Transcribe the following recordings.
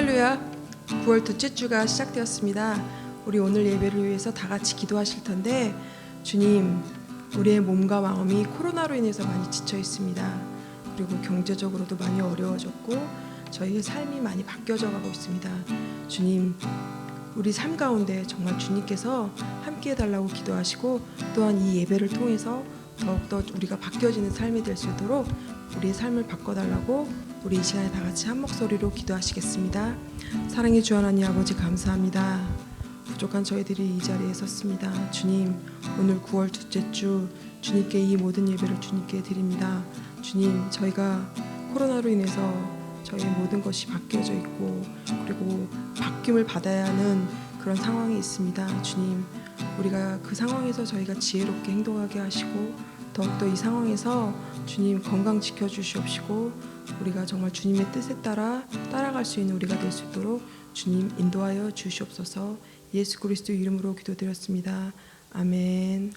할렐루야. 9월 둘째 주가 시작되었습니다. 우리 오늘 예배를 위해서 다 같이 기도하실 텐데, 주님, 우리의 몸과 마음이 코로나로 인해서 많이 지쳐 있습니다. 그리고 경제적으로도 많이 어려워졌고 저희의 삶이 많이 바뀌어져 가고 있습니다. 주님, 우리 삶 가운데 정말 주님께서 함께 해달라고 기도하시고, 또한 이 예배를 통해서 더욱더 우리가 바뀌어지는 삶이 될 수 있도록 우리의 삶을 바꿔달라고 우리 이 시간에 다 같이 한 목소리로 기도하시겠습니다. 사랑의 주 하나님 아버지, 감사합니다. 부족한 저희들이 이 자리에 섰습니다. 주님, 오늘 9월 둘째 주 주님께 이 모든 예배를 주님께 드립니다. 주님, 저희가 코로나로 인해서 저희의 모든 것이 바뀌어져 있고, 그리고 바뀜을 받아야 하는 그런 상황이 있습니다. 주님, 우리가 그 상황에서 저희가 지혜롭게 행동하게 하시고, 더욱더 이 상황에서 주님 건강 지켜주시옵시고, 우리가 정말 주님의 뜻에 따라갈 수 있는 우리가 될 수 있도록 주님 인도하여 주시옵소서. 예수 그리스도 이름으로 기도드렸습니다. 아멘.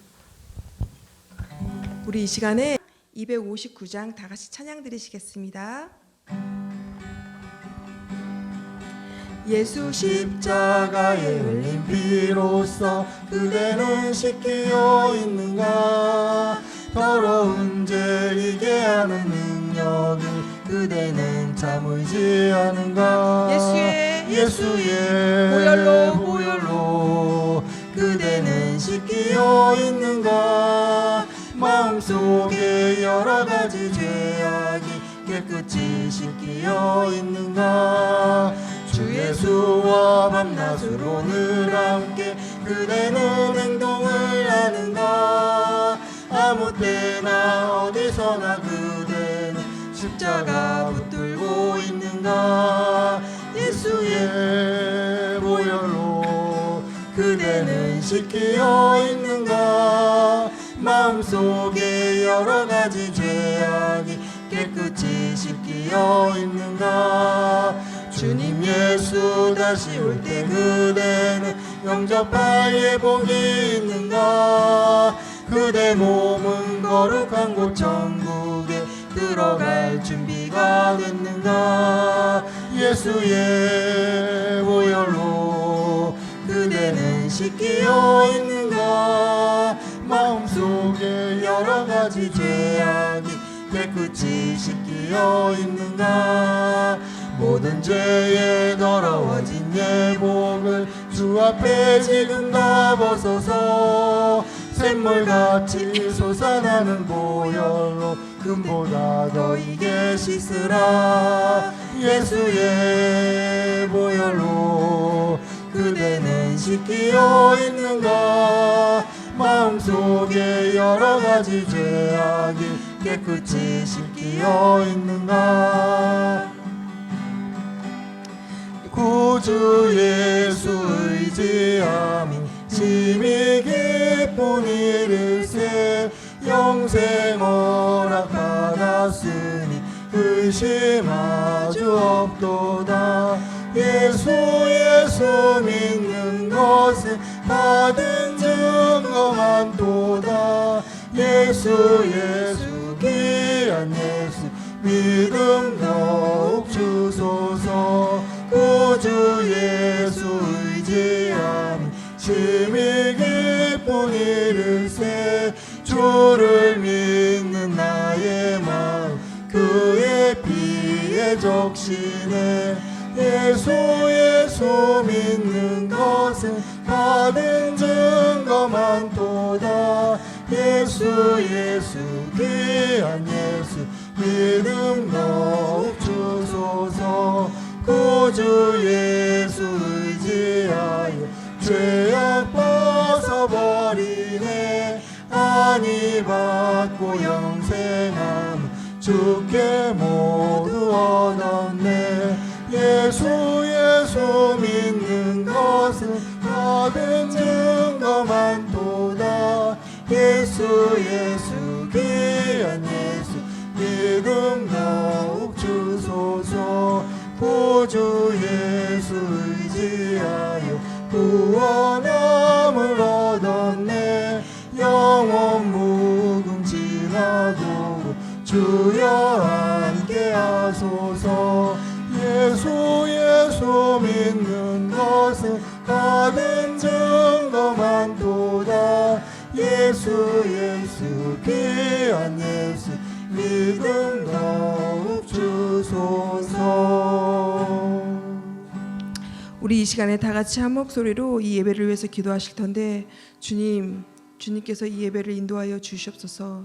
우리 이 시간에 259장 다 같이 찬양 드리시겠습니다. 예수 십자가에 흘린 피로써 그대는 씻기어 있는가. 더러운 죄 이게 하는 능력을 그대는 참을지 않은가. 예수의 보혈로 그대는 씻기어 있는가. 마음속에 여러 가지 죄악이 깨끗이 씻기어 있는가. 주 예수와 밤낮으로 늘 함께 그대는 행동을 하는가. 아무 때나 어디서나 그대는 십자가 붙들고 있는가. 예수의 보혈로 그대는 씻기어 있는가. 마음속에 여러 가지 죄악이 깨끗이 씻기어 있는가. 주님 예수 다시 올 때 그대는 영접할 예복이 있는가. 그대 몸은 거룩한 곳 천국에 들어갈 준비가 됐는가. 예수의 보혈로 그대는 씻기어 있는가. 마음속에 여러 가지 죄악이 깨끗이 씻기어 있는가. 모든 죄에 더러워진 예복을 주 앞에 지금 다 벗어서 샘물같이 솟아나는 보혈로 금보다 더 이게 씻으라. 예수의 보혈로 그대는 씻기어 있는가. 마음속에 여러 가지 죄악이 깨끗이 씻기어 있는가. 구주 예수 의지함이 심히 기쁜 일일세. 영생 허락 받았으니 의심 아주 없도다. 예수 믿는 것은 받은 증거 많도다. 예수 귀한 예수 믿음 더욱 주소서. 구주 예수 의지함이 심히 기쁜 일일세. 주를 믿는 나의 마음 그의 피에 적시네. 예수 믿는 것은 받은 증거 많도다. 예수 귀한 예수 믿음 더욱 주소서. 구주 예수 의지하여 죄악 벗어버리네. 안위 받고 영생함 주께 모두 얻었네. 예수 믿는 것은 받은 증거 많도다. 예수 귀한 예수 믿음 더욱 주소서. 구주 예수 의지하여 구원함을 얻었네. 영원 무궁지나고 주여 함께 하소서. 예수 예수 귀한 예수 믿음 더욱 주소서. 우리 이 시간에 다 같이 한 목소리로 이 예배를 위해서 기도하실 텐데 주님께서 이 예배를 인도하여 주시옵소서.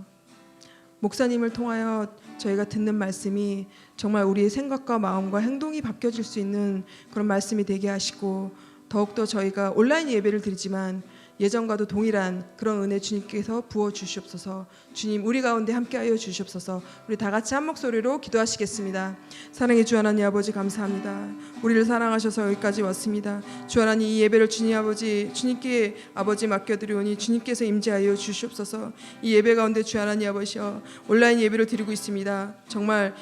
목사님을 통하여 저희가 듣는 말씀이 정말 우리의 생각과 마음과 행동이 바뀌어질 수 있는 그런 말씀이 되게 하시고, 더욱더 저희가 온라인 예배를 드리지만 예전과도 동일한 그런 은혜 주님께서 부어 주시옵소서. 주님, 우리 가운데 함께하여 주시옵소서. 우리 다 같이 한 목소리로 기도하시겠습니다. 사랑의 주 하나님 아버지, 감사합니다. 우리를 사랑하셔서 여기까지 왔습니다. 주 하나님, 이 예배를 주님 아버지, 주님께 아버지 맡겨드리오니 주님께서 임재하여 주시옵소서. 이 예배 가운데 주 하나님 아버지여, 온라인 예배를 드리고 있습니다. 정말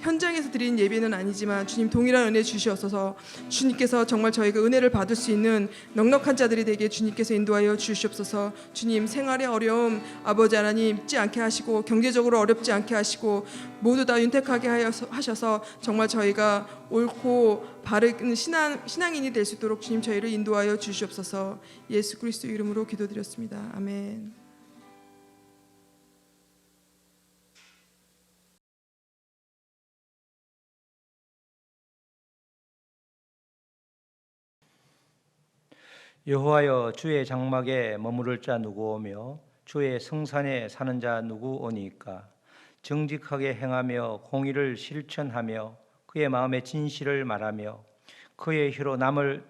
현장에서 드리는 예배는 아니지만 주님 동일한 은혜 주시옵소서. 주님께서 정말 저희가 은혜를 받을 수 있는 넉넉한 자들이 되게 주님께서 인도하여 주시옵소서. 주님, 생활의 어려움 아버지 하나님 잊지 않게 하시고, 경제적으로 어렵지 않게 하시고, 모두 다 윤택하게 하셔서 정말 저희가 옳고 바른 신앙인이 될 수 있도록 주님 저희를 인도하여 주시옵소서. 예수 그리스도 이름으로 기도드렸습니다. 아멘. 여호와여, 주의 장막에 머무를 자 누구 오며 주의 성산에 사는 자 누구 오니까? 정직하게 행하며 공의를 실천하며 그의 마음의 진실을 말하며 그의 혀로 남을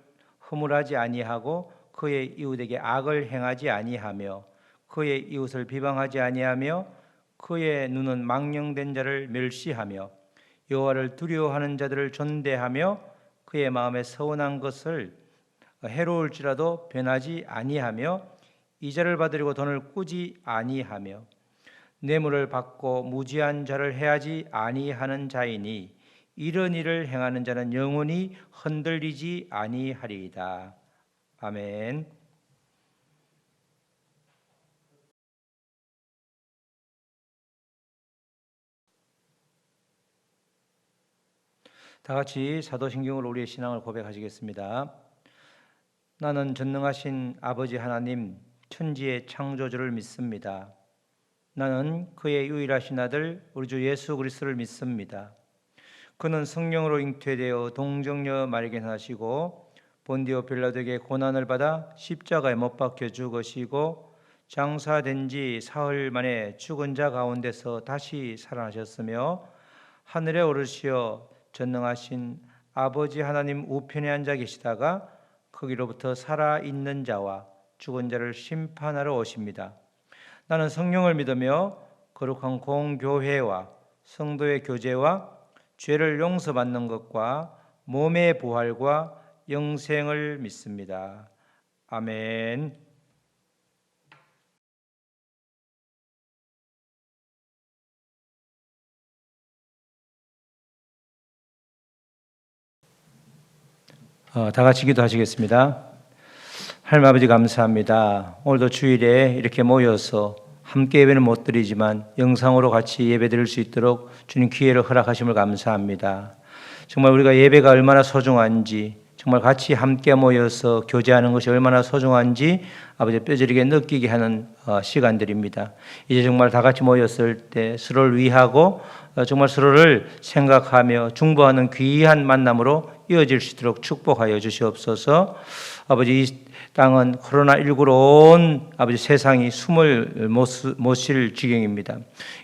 허물하지 아니하고 그의 이웃에게 악을 행하지 아니하며 그의 이웃을 비방하지 아니하며 그의 눈은 망령된 자를 멸시하며 여호와를 두려워하는 자들을 존대하며 그의 마음에 서운한 것을 해로울지라도 변하지 아니하며 이자를 받으려고 돈을 꾸지 아니하며 뇌물을 받고 무지한 자를 해하지 아니하는 자이니 이런 일을 행하는 자는 영원히 흔들리지 아니하리이다. 아멘. 다 같이 사도신경으로 우리의 신앙을 고백하시겠습니다. 나는 전능하신 아버지 하나님 천지의 창조주를 믿습니다. 나는 그의 유일하신 아들 우리 주 예수 그리스도를 믿습니다. 그는 성령으로 잉태되어 동정녀 마리아에게 나시고 본디오 빌라도에게 고난을 받아 십자가에 못 박혀 죽으시고 장사된 지 사흘 만에 죽은 자 가운데서 다시 살아나셨으며 하늘에 오르시어 전능하신 아버지 하나님 우편에 앉아 계시다가 거기로부터 살아있는 자와 죽은 자를 심판하러 오십니다. 나는 성령을 믿으며 거룩한 공교회와 성도의 교제와 죄를 용서받는 것과 몸의 부활과 영생을 믿습니다. 아멘. 다 같이 기도하시겠습니다. 하나님 아버지, 감사합니다. 오늘도 주일에 이렇게 모여서 함께 예배는 못 드리지만 영상으로 같이 예배 드릴 수 있도록 주님 기회를 허락하심을 감사합니다. 정말 우리가 예배가 얼마나 소중한지, 정말 같이 함께 모여서 교제하는 것이 얼마나 소중한지 아버지 뼈저리게 느끼게 하는 시간들입니다. 이제 정말 다 같이 모였을 때 서로를 위하고 정말 서로를 생각하며 중보하는 귀한 만남으로 이어질 수 있도록 축복하여 주시옵소서. 아버지, 이 땅은 코로나19로 온 아버지 세상이 숨을 못 쉴 지경입니다.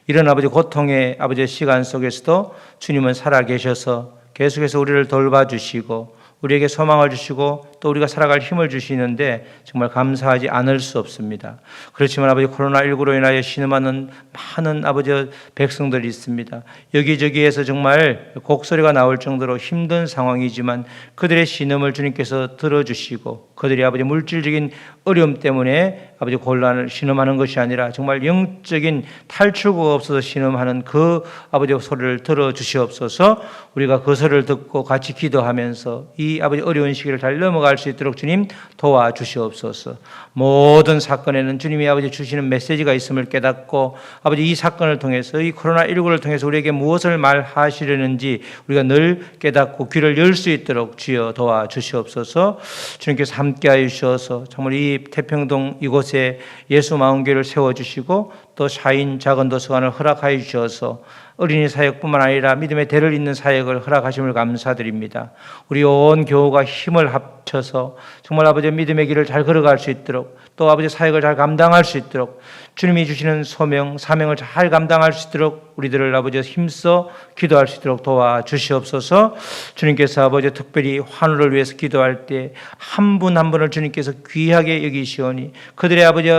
이런 아버지 고통의 아버지 시간 속에서도 주님은 살아계셔서 계속해서 우리를 돌봐주시고 우리에게 소망을 주시고 또 우리가 살아갈 힘을 주시는데 정말 감사하지 않을 수 없습니다. 그렇지만 아버지, 코로나19로 인하여 신음하는 많은 아버지 백성들이 있습니다. 여기저기에서 정말 곡소리가 나올 정도로 힘든 상황이지만 그들의 신음을 주님께서 들어주시고 그들이 아버지 물질적인 어려움 때문에 아버지 곤란을 신음하는 것이 아니라 정말 영적인 탈출구가 없어서 신음하는 그 아버지 소리를 들어주시옵소서. 우리가 그 소리를 듣고 같이 기도하면서 이 아버지 어려운 시기를 잘 넘어가 흘러갈 수 있도록 주님 도와주시옵소서. 모든 사건에는 주님이 아버지 주시는 메시지가 있음을 깨닫고 아버지 이 사건을 통해서 이 코로나19를 통해서 우리에게 무엇을 말하시려는지 우리가 늘 깨닫고 귀를 열 수 있도록 주여 도와주시옵소서. 주님께서 함께하여 주셔서 정말 이 태평동 이곳에 예수 마음교회를 세워주시고 또 샤인 작은 도서관을 허락하여 주셔서 어린이 사역뿐만 아니라 믿음의 대를 잇는 사역을 허락하심을 감사드립니다. 우리 온 교우가 힘을 합쳐서 정말 아버지 믿음의 길을 잘 걸어갈 수 있도록 또 아버지 사역을 잘 감당할 수 있도록 주님이 주시는 소명, 사명을 잘 감당할 수 있도록 우리들을 아버지 힘써 기도할 수 있도록 도와주시옵소서. 주님께서 아버지 특별히 환우를 위해서 기도할 때 한 분 한 분을 주님께서 귀하게 여기시오니 그들의 아버지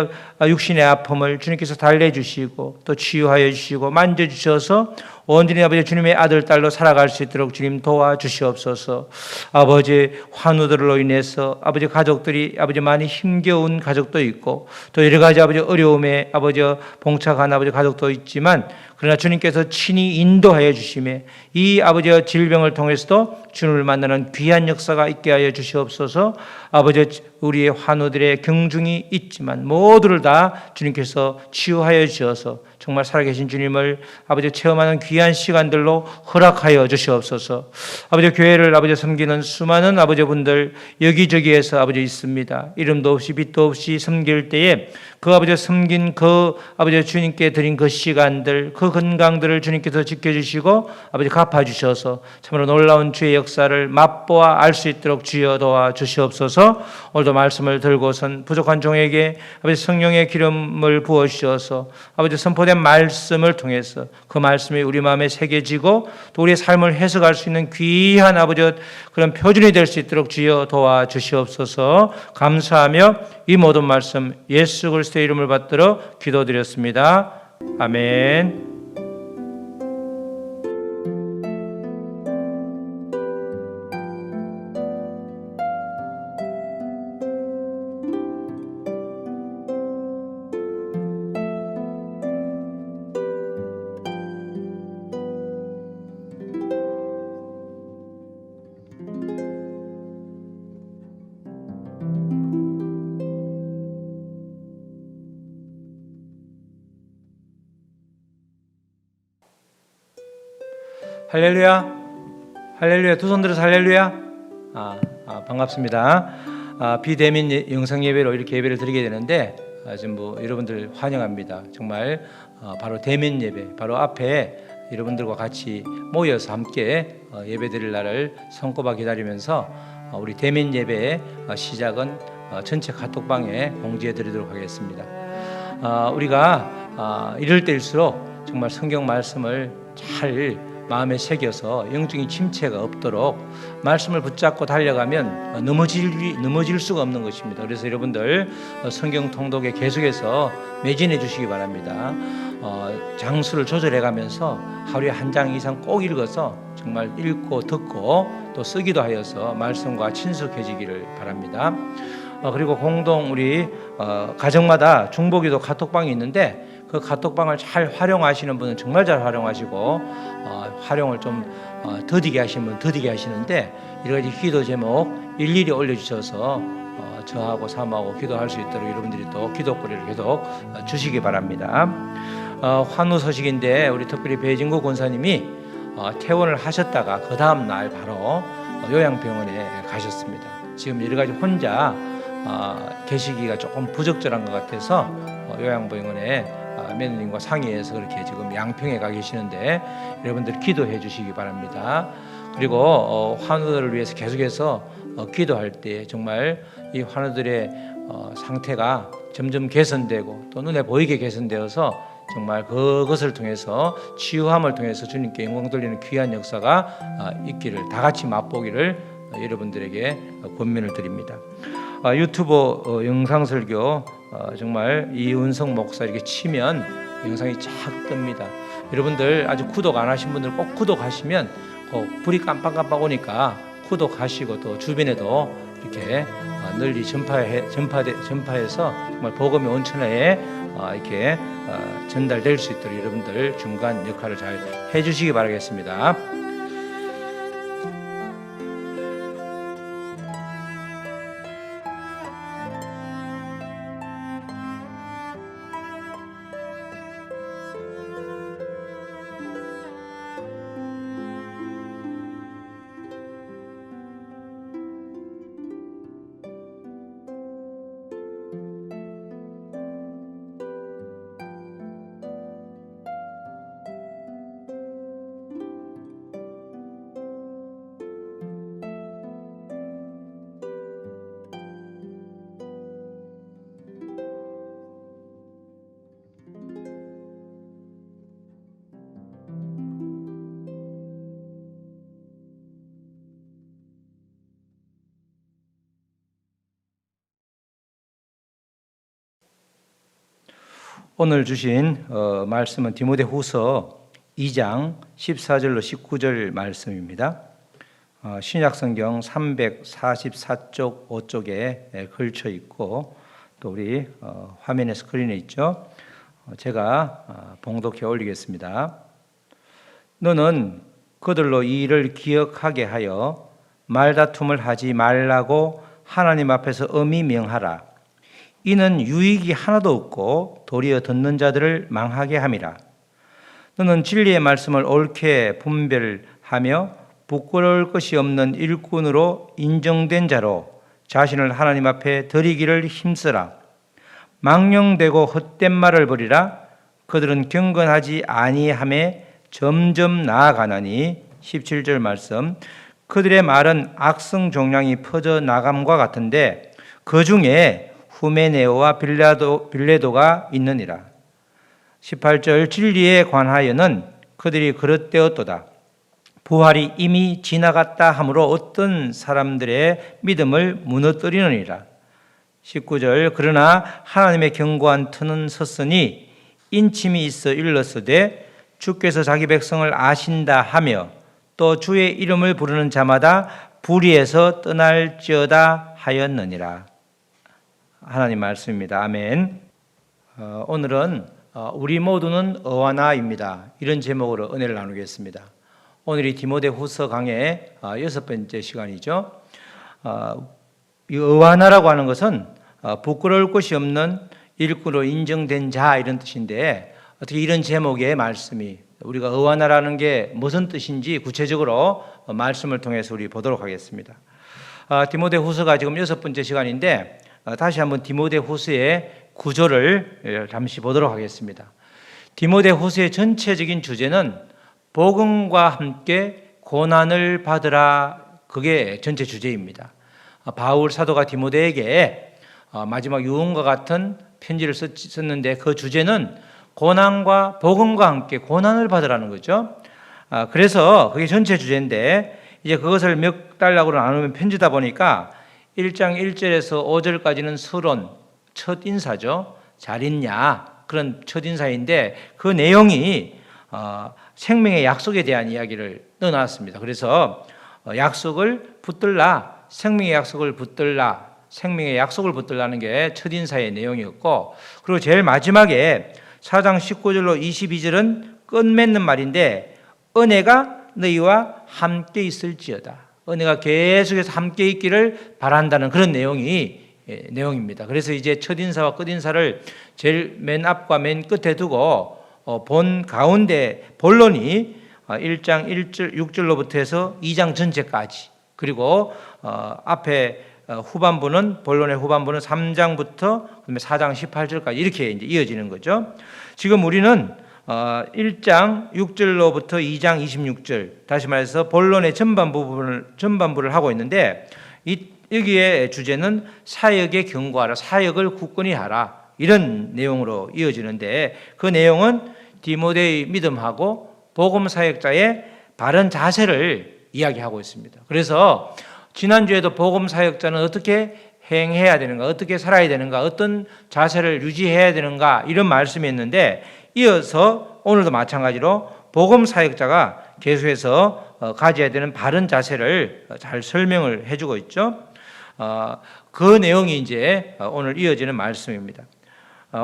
육신의 아픔을 주님께서 달래주시고 또 치유하여 주시고 만져주셔서 온전히 아버지 주님의 아들 딸로 살아갈 수 있도록 주님 도와주시옵소서. 아버지 환우들로 인해서 아버지 가족들이 아버지 많이 힘겨운 가족도 있고 또 여러 가지 아버지 어려움에 아버지 봉착한 아버지 가족도 있지만 그러나 주님께서 친히 인도하여 주심에 이 아버지 질병을 통해서도 주님을 만나는 귀한 역사가 있게 하여 주시옵소서. 아버지 우리의 환우들의 경중이 있지만 모두를 다 주님께서 치유하여 주셔서 정말 살아계신 주님을 아버지 체험하는 귀한 시간들로 허락하여 주시옵소서. 아버지 교회를 아버지 섬기는 수많은 아버지 분들 여기저기에서 아버지 있습니다. 이름도 없이 빛도 없이 섬길 때에 그 아버지 섬긴 그 아버지 주님께 드린 그 시간들 그 건강들을 주님께서 지켜주시고 아버지 갚아주셔서 참으로 놀라운 주의 역사를 맛보아 알 수 있도록 주여 도와주시옵소서. 오늘도 말씀을 들고선 부족한 종에게 아버지 성령의 기름을 부어주셔서 아버지 선포된 말씀을 통해서 그 말씀이 우리 마음에 새겨지고 또 우리의 삶을 해석할 수 있는 귀한 아버지 그런 표준이 될 수 있도록 주여 도와주시옵소서. 감사하며 이 모든 말씀 예수 그리스도의 이름을 받들어 기도드렸습니다. 아멘. 할렐루야, 할렐루야. 두 손 들어서 할렐루야. 반갑습니다. 비대면 영상 예배로 이렇게 예배를 드리게 되는데 지금 여러분들 환영합니다. 정말 바로 대면 예배, 바로 앞에 여러분들과 같이 모여서 함께 예배 드릴 날을 손꼽아 기다리면서 우리 대면 예배의 시작은 전체 카톡방에 공지해 드리도록 하겠습니다. 우리가 이럴 때일수록 정말 성경 말씀을 잘 마음에 새겨서 영적인 침체가 없도록 말씀을 붙잡고 달려가면 넘어질 수가 없는 것입니다. 그래서 여러분들 성경 통독에 계속해서 매진해 주시기 바랍니다. 장수를 조절해 가면서 하루에 한 장 이상 꼭 읽어서 정말 읽고 듣고 또 쓰기도 하여서 말씀과 친숙해지기를 바랍니다. 그리고 공동 우리 가정마다 중보기도 카톡방이 있는데 그 카톡방을 잘 활용하시는 분은 정말 잘 활용하시고 활용을 좀 더디게 하시는 분은 더디게 하시는데 여러 가지 기도 제목 일일이 올려주셔서 저하고 사모하고 기도할 수 있도록 여러분들이 또 기도거리를 계속 주시기 바랍니다. 환우 소식인데 우리 특별히 배진구 권사님이 퇴원을 하셨다가 그 다음 날 바로 요양병원에 가셨습니다. 지금 여러 가지 혼자 계시기가 조금 부적절한 것 같아서 요양병원에 매니저님과 상의해서 그렇게 지금 양평에 가 계시는데 여러분들 기도해 주시기 바랍니다. 그리고 환우들을 위해서 계속해서 기도할 때 정말 이 환우들의 상태가 점점 개선되고 또 눈에 보이게 개선되어서 정말 그것을 통해서 치유함을 통해서 주님께 영광 돌리는 귀한 역사가 있기를 다 같이 맛보기를 여러분들에게 권면을 드립니다. 유튜브 영상 설교 정말 이은성 목사 이렇게 치면 영상이 쫙 뜹니다. 여러분들 아직 구독 안 하신 분들 꼭 구독하시면 불이 깜빡깜빡 오니까 구독하시고 또 주변에도 이렇게 널리 전파해서 정말 복음의 온천에 이렇게 전달될 수 있도록 여러분들 중간 역할을 잘 해주시기 바라겠습니다. 오늘 주신 말씀은 디모데후서 2장 14절로 19절 말씀입니다. 신약성경 344쪽 5쪽에 걸쳐 있고 또 우리 화면에 스크린에 있죠. 제가 봉독해 올리겠습니다. 너는 그들로 이 일을 기억하게 하여 말다툼을 하지 말라고 하나님 앞에서 엄히 명하라. 이는 유익이 하나도 없고 도리어 듣는 자들을 망하게 함이라. 너는 진리의 말씀을 옳게 분별하며 부끄러울 것이 없는 일꾼으로 인정된 자로 자신을 하나님 앞에 드리기를 힘쓰라. 망령되고 헛된 말을 버리라. 그들은 경건하지 아니함에 점점 나아가나니 17절 말씀. 그들의 말은 악성 종량이 퍼져 나감과 같은데 그 중에 후메네오와 빌레도가 있느니라. 18절 진리에 관하여는 그들이 그릇되었도다. 부활이 이미 지나갔다 하므로 어떤 사람들의 믿음을 무너뜨리느니라. 19절 그러나 하나님의 견고한 터는 섰으니 인침이 있어 일렀으되 주께서 자기 백성을 아신다 하며 또 주의 이름을 부르는 자마다 불의에서 떠날지어다 하였느니라. 하나님 말씀입니다. 아멘. 오늘은 우리 모두는 어와나입니다. 이런 제목으로 은혜를 나누겠습니다. 오늘이 디모데후서 강의 6번째 시간이죠. 이 어와나라고 하는 것은 부끄러울 것이 없는 일꾼으로 인정된 자 이런 뜻인데 어떻게 이런 제목의 말씀이 우리가 어와나라는 게 무슨 뜻인지 구체적으로 말씀을 통해서 우리 보도록 하겠습니다. 디모데후서가 지금 6번째 시간인데 다시 한번 디모데후서의 구조를 잠시 보도록 하겠습니다. 디모데후서의 전체적인 주제는 복음과 함께 고난을 받으라, 그게 전체 주제입니다. 바울 사도가 디모데에게 마지막 유언과 같은 편지를 썼는데 그 주제는 고난과 복음과 함께 고난을 받으라는 거죠. 그래서 그게 전체 주제인데 이제 그것을 몇 단락으로 나누면 편지다 보니까 1장 1절에서 5절까지는 서론, 첫 인사죠. 잘 있냐? 그런 첫 인사인데 그 내용이 생명의 약속에 대한 이야기를 넣어놨습니다. 그래서 약속을 붙들라, 생명의 약속을 붙들라, 생명의 약속을 붙들라는 게 첫 인사의 내용이었고, 그리고 제일 마지막에 4장 19절로 22절은 끝맺는 말인데 은혜가 너희와 함께 있을지어다. 은혜가 계속해서 함께 있기를 바란다는 그런 내용입니다. 그래서 이제 첫 인사와 끝 인사를 제일 맨 앞과 맨 끝에 두고 본 가운데 본론이 1장 1절 6절로부터 해서 2장 전체까지, 그리고 앞에 후반부는 본론의 후반부는 3장부터 그다음에 4장 18절까지 이렇게 이제 이어지는 거죠. 지금 우리는 1장 6절로부터 2장 26절, 다시 말해서 본론의 전반부를 하고 있는데 여기에 주제는 사역에 경고하라, 사역을 굳건히 하라, 이런 내용으로 이어지는데 그 내용은 디모데의 믿음하고 복음 사역자의 바른 자세를 이야기하고 있습니다. 그래서 지난주에도 복음 사역자는 어떻게 행해야 되는가, 어떻게 살아야 되는가, 어떤 자세를 유지해야 되는가, 이런 말씀이었는데 이어서 오늘도 마찬가지로 복음 사역자가 계속해서 가져야 되는 바른 자세를 잘 설명을 해주고 있죠. 그 내용이 이제 오늘 이어지는 말씀입니다.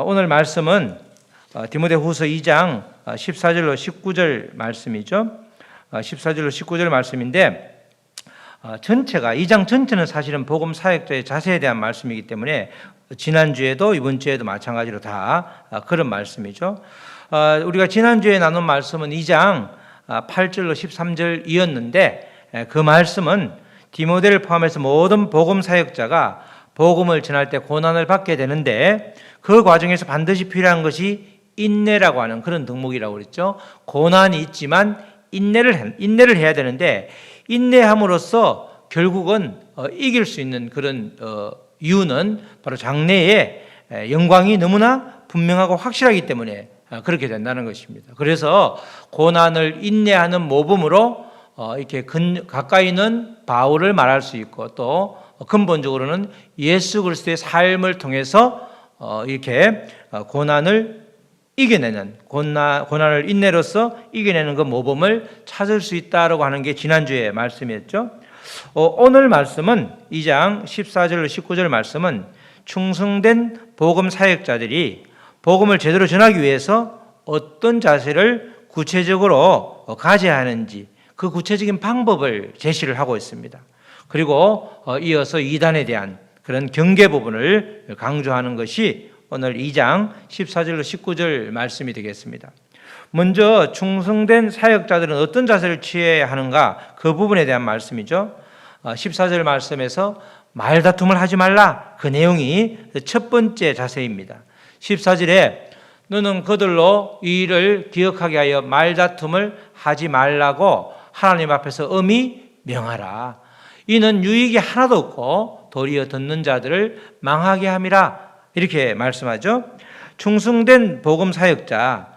오늘 말씀은 디모데후서 2장 14절로 19절 말씀이죠. 14절로 19절 말씀인데 전체가 2장 전체는 사실은 복음 사역자의 자세에 대한 말씀이기 때문에 지난주에도 이번 주에도 마찬가지로 다 그런 말씀이죠. 우리가 지난주에 나눈 말씀은 2장 8절로 13절이었는데 그 말씀은 디모데를 포함해서 모든 복음 사역자가 복음을 전할 때 고난을 받게 되는데 그 과정에서 반드시 필요한 것이 인내라고 하는 그런 덕목이라고 그랬죠. 고난이 있지만 인내를 해야 되는데 인내함으로써 결국은 이길 수 있는 그런 이유는 바로 장래에 영광이 너무나 분명하고 확실하기 때문에 그렇게 된다는 것입니다. 그래서 고난을 인내하는 모범으로 이렇게 가까이 있는 바울을 말할 수 있고 또 근본적으로는 예수 그리스도의 삶을 통해서 이렇게 고난을 이겨내는 고난을 인내로서 이겨내는 그 모범을 찾을 수 있다라고 하는 게 지난주의 말씀이었죠. 오늘 말씀은 2장 14절로 19절 말씀은 충성된 복음 사역자들이 복음을 제대로 전하기 위해서 어떤 자세를 구체적으로 가져야 하는지 그 구체적인 방법을 제시를 하고 있습니다. 그리고 이어서 이단에 대한 그런 경계 부분을 강조하는 것이 오늘 2장 14절로 19절 말씀이 되겠습니다. 먼저 충성된 사역자들은 어떤 자세를 취해야 하는가 그 부분에 대한 말씀이죠. 14절 말씀에서 말다툼을 하지 말라 그 내용이 첫 번째 자세입니다. 14절에 너는 그들로 이 일을 기억하게 하여 말다툼을 하지 말라고 하나님 앞에서 엄히 명하라. 이는 유익이 하나도 없고 도리어 듣는 자들을 망하게 함이라 이렇게 말씀하죠. 충성된 복음 사역자,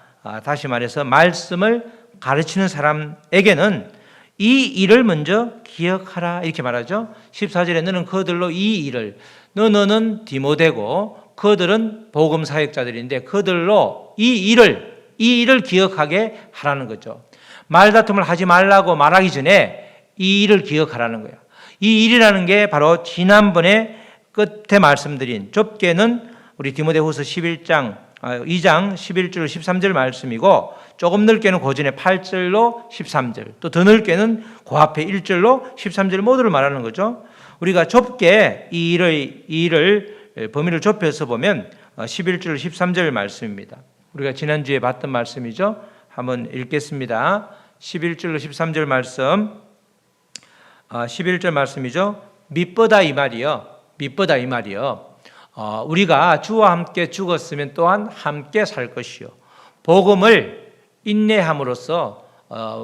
다시 말해서 말씀을 가르치는 사람에게는 이 일을 먼저 기억하라 이렇게 말하죠. 14절에 너는 그들로 이 일을, 너는 디모데고 그들은 복음 사역자들인데 그들로 이 일을 기억하게 하라는 거죠. 말다툼을 하지 말라고 말하기 전에 이 일을 기억하라는 거예요. 이 일이라는 게 바로 지난번에 끝에 말씀드린 좁게는 우리 디모데후서 2장 11절 13절 말씀이고 조금 넓게는 그 전에 8절로 13절 또 더 넓게는 그 앞에 1절로 13절 모두를 말하는 거죠. 우리가 좁게 이 일을 범위를 좁혀서 보면 11절 13절 말씀입니다. 우리가 지난주에 봤던 말씀이죠. 한번 읽겠습니다. 11절로 13절 말씀 11절 말씀이죠. 밑보다 이 말이요. 우리가 주와 함께 죽었으면 또한 함께 살 것이요. 복음을 인내함으로써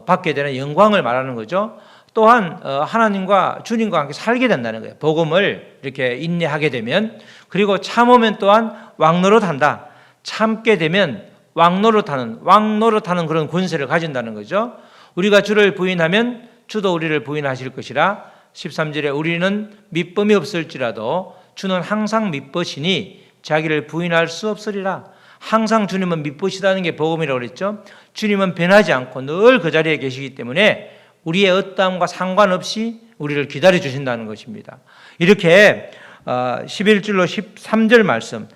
받게 되는 영광을 말하는 거죠. 또한 하나님과 주님과 함께 살게 된다는 거예요. 복음을 이렇게 인내하게 되면, 그리고 참으면 또한 왕노릇한다. 참게 되면 왕노릇하는 그런 권세를 가진다는 거죠. 우리가 주를 부인하면 주도 우리를 부인하실 것이라. 13절에 우리는 밑범이 없을지라도 주는 항상 밑보시니 자기를 부인할 수 없으리라. 항상 주님은 밑보시다는 게 복음이라고 그랬죠. 주님은 변하지 않고 늘 그 자리에 계시기 때문에 우리의 어떠함과 상관없이 우리를 기다려 주신다는 것입니다. 이렇게 11절로 13절 말씀,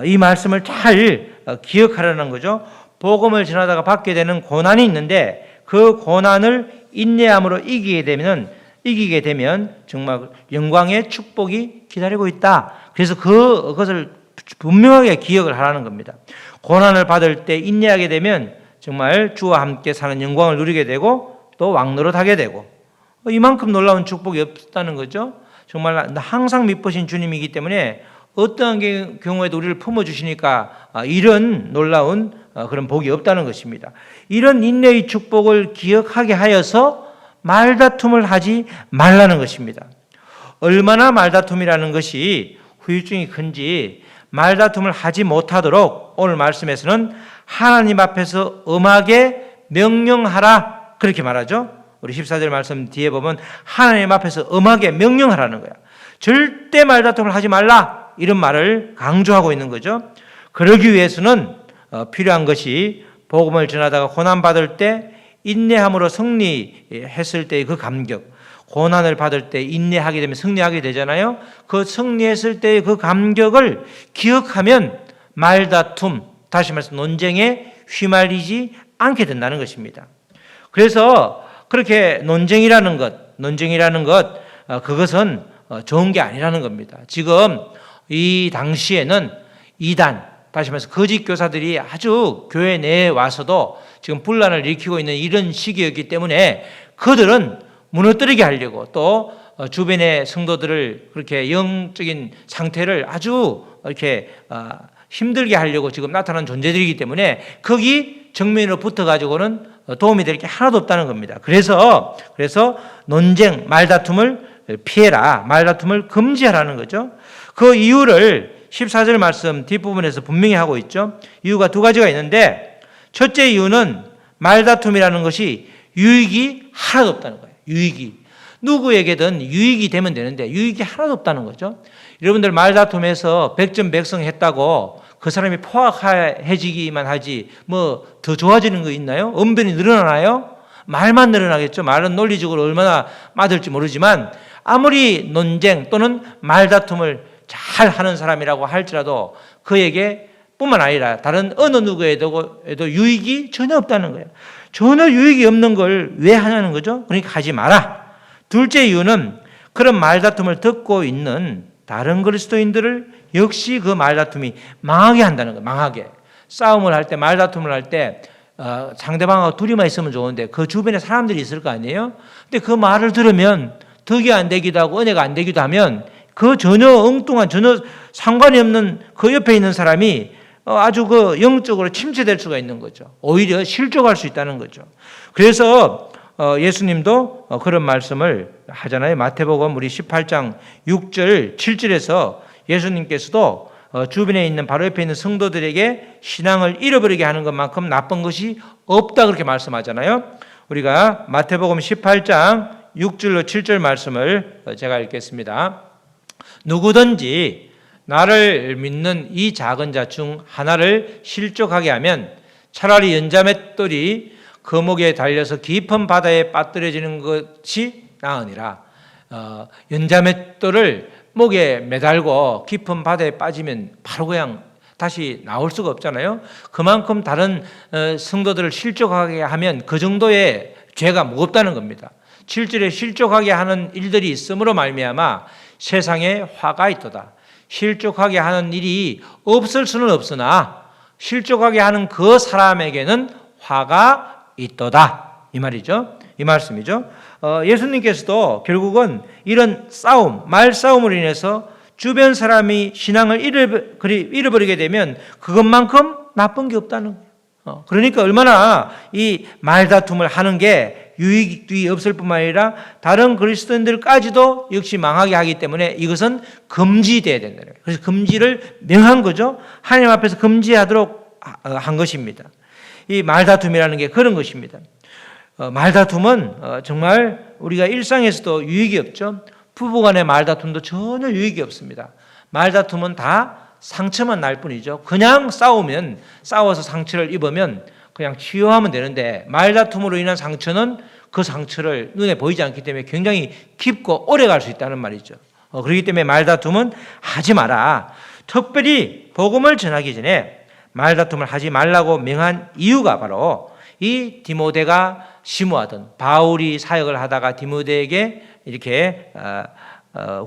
이 말씀을 잘 기억하라는 거죠. 복음을 전하다가 받게 되는 고난이 있는데 그 고난을 인내함으로 이기게 되면 정말 영광의 축복이 기다리고 있다. 그래서 그것을 분명하게 기억을 하라는 겁니다. 고난을 받을 때 인내하게 되면 정말 주와 함께 사는 영광을 누리게 되고 또 왕노릇하게 되고, 이만큼 놀라운 축복이 없다는 거죠. 정말 항상 믿으신 주님이기 때문에 어떠한 경우에도 우리를 품어주시니까 이런 놀라운 그런 복이 없다는 것입니다. 이런 인내의 축복을 기억하게 하여서 말다툼을 하지 말라는 것입니다. 얼마나 말다툼이라는 것이 후유증이 큰지 말다툼을 하지 못하도록 오늘 말씀에서는 하나님 앞에서 엄하게 명령하라 그렇게 말하죠. 우리 14절 말씀 뒤에 보면 하나님 앞에서 엄하게 명령하라는 거야. 절대 말다툼을 하지 말라 이런 말을 강조하고 있는 거죠. 그러기 위해서는 필요한 것이 복음을 전하다가 고난받을 때 인내함으로 승리했을 때의 그 감격, 고난을 받을 때 인내하게 되면 승리하게 되잖아요. 그 승리했을 때의 그 감격을 기억하면 말다툼, 다시 말해서 논쟁에 휘말리지 않게 된다는 것입니다. 그래서 그렇게 논쟁이라는 것, 그것은 좋은 게 아니라는 겁니다. 지금 이 당시에는 이단, 다시 말해서 거짓 교사들이 아주 교회 내에 와서도 지금 분란을 일으키고 있는 이런 시기였기 때문에 그들은 무너뜨리게 하려고 또 주변의 성도들을 그렇게 영적인 상태를 아주 이렇게 힘들게 하려고 지금 나타난 존재들이기 때문에 거기 정면으로 붙어가지고는 도움이 될 게 하나도 없다는 겁니다. 그래서 논쟁, 말다툼을 피해라, 말다툼을 금지하라는 거죠. 그 이유를 14절 말씀 뒷부분에서 분명히 하고 있죠. 이유가 두 가지가 있는데 첫째 이유는 말다툼이라는 것이 유익이 하나도 없다는 거예요. 유익이. 누구에게든 유익이 되면 되는데 유익이 하나도 없다는 거죠. 여러분들 말다툼에서 백전백승 했다고 그 사람이 포악해지기만 하지 뭐 더 좋아지는 거 있나요? 언변이 늘어나나요? 말만 늘어나겠죠. 말은 논리적으로 얼마나 맞을지 모르지만 아무리 논쟁 또는 말다툼을 잘 하는 사람이라고 할지라도 그에게 뿐만 아니라 다른 어느 누구에도 유익이 전혀 없다는 거예요. 전혀 유익이 없는 걸 왜 하냐는 거죠. 그러니까 하지 마라. 둘째 이유는 그런 말다툼을 듣고 있는 다른 그리스도인들을 역시 그 말다툼이 망하게 한다는 거예요. 망하게. 싸움을 할 때, 말다툼을 할 때 상대방하고 둘이만 있으면 좋은데 그 주변에 사람들이 있을 거 아니에요. 근데 그 말을 들으면 덕이 안 되기도 하고 은혜가 안 되기도 하면 그 전혀 엉뚱한 전혀 상관이 없는 그 옆에 있는 사람이 아주 그 영적으로 침체될 수가 있는 거죠. 오히려 실족할 수 있다는 거죠. 그래서 예수님도 그런 말씀을 하잖아요. 마태복음 우리 18장 6절 7절에서 예수님께서도 주변에 있는 바로 옆에 있는 성도들에게 신앙을 잃어버리게 하는 것만큼 나쁜 것이 없다 그렇게 말씀하잖아요. 우리가 마태복음 18장 6절로 7절 말씀을 제가 읽겠습니다. 누구든지 나를 믿는 이 작은 자 중 하나를 실족하게 하면 차라리 연자맷돌이 거목에 달려서 깊은 바다에 빠뜨려지는 것이 나으니라. 연자맷돌을 목에 매달고 깊은 바다에 빠지면 바로 그냥 다시 나올 수가 없잖아요. 그만큼 다른 성도들을 실족하게 하면 그 정도의 죄가 무겁다는 겁니다. 7절에 실족하게 하는 일들이 있음으로 말미암아 세상에 화가 있도다. 실족하게 하는 일이 없을 수는 없으나 실족하게 하는 그 사람에게는 화가 있도다. 이 말이죠. 이 말씀이죠. 예수님께서도 결국은 이런 싸움, 말싸움으로 인해서 주변 사람이 신앙을 잃어버리게 되면 그것만큼 나쁜 게 없다는 거예요. 그러니까 얼마나 이 말다툼을 하는 게 유익이 없을 뿐만 아니라 다른 그리스도인들까지도 역시 망하게 하기 때문에 이것은 금지되어야 된다는 거예요. 그래서 금지를 명한 거죠. 하나님 앞에서 금지하도록 한 것입니다. 이 말다툼이라는 게 그런 것입니다. 말다툼은 정말 우리가 일상에서도 유익이 없죠. 부부간의 말다툼도 전혀 유익이 없습니다. 말다툼은 다 상처만 날 뿐이죠. 그냥 싸워서 상처를 입으면 그냥 치유하면 되는데 말다툼으로 인한 상처는 그 상처를 눈에 보이지 않기 때문에 굉장히 깊고 오래 갈 수 있다는 말이죠. 그렇기 때문에 말다툼은 하지 마라. 특별히 복음을 전하기 전에 말다툼을 하지 말라고 명한 이유가 바로 이 디모데가 심호하던 바울이 사역을 하다가 디모데에게 이렇게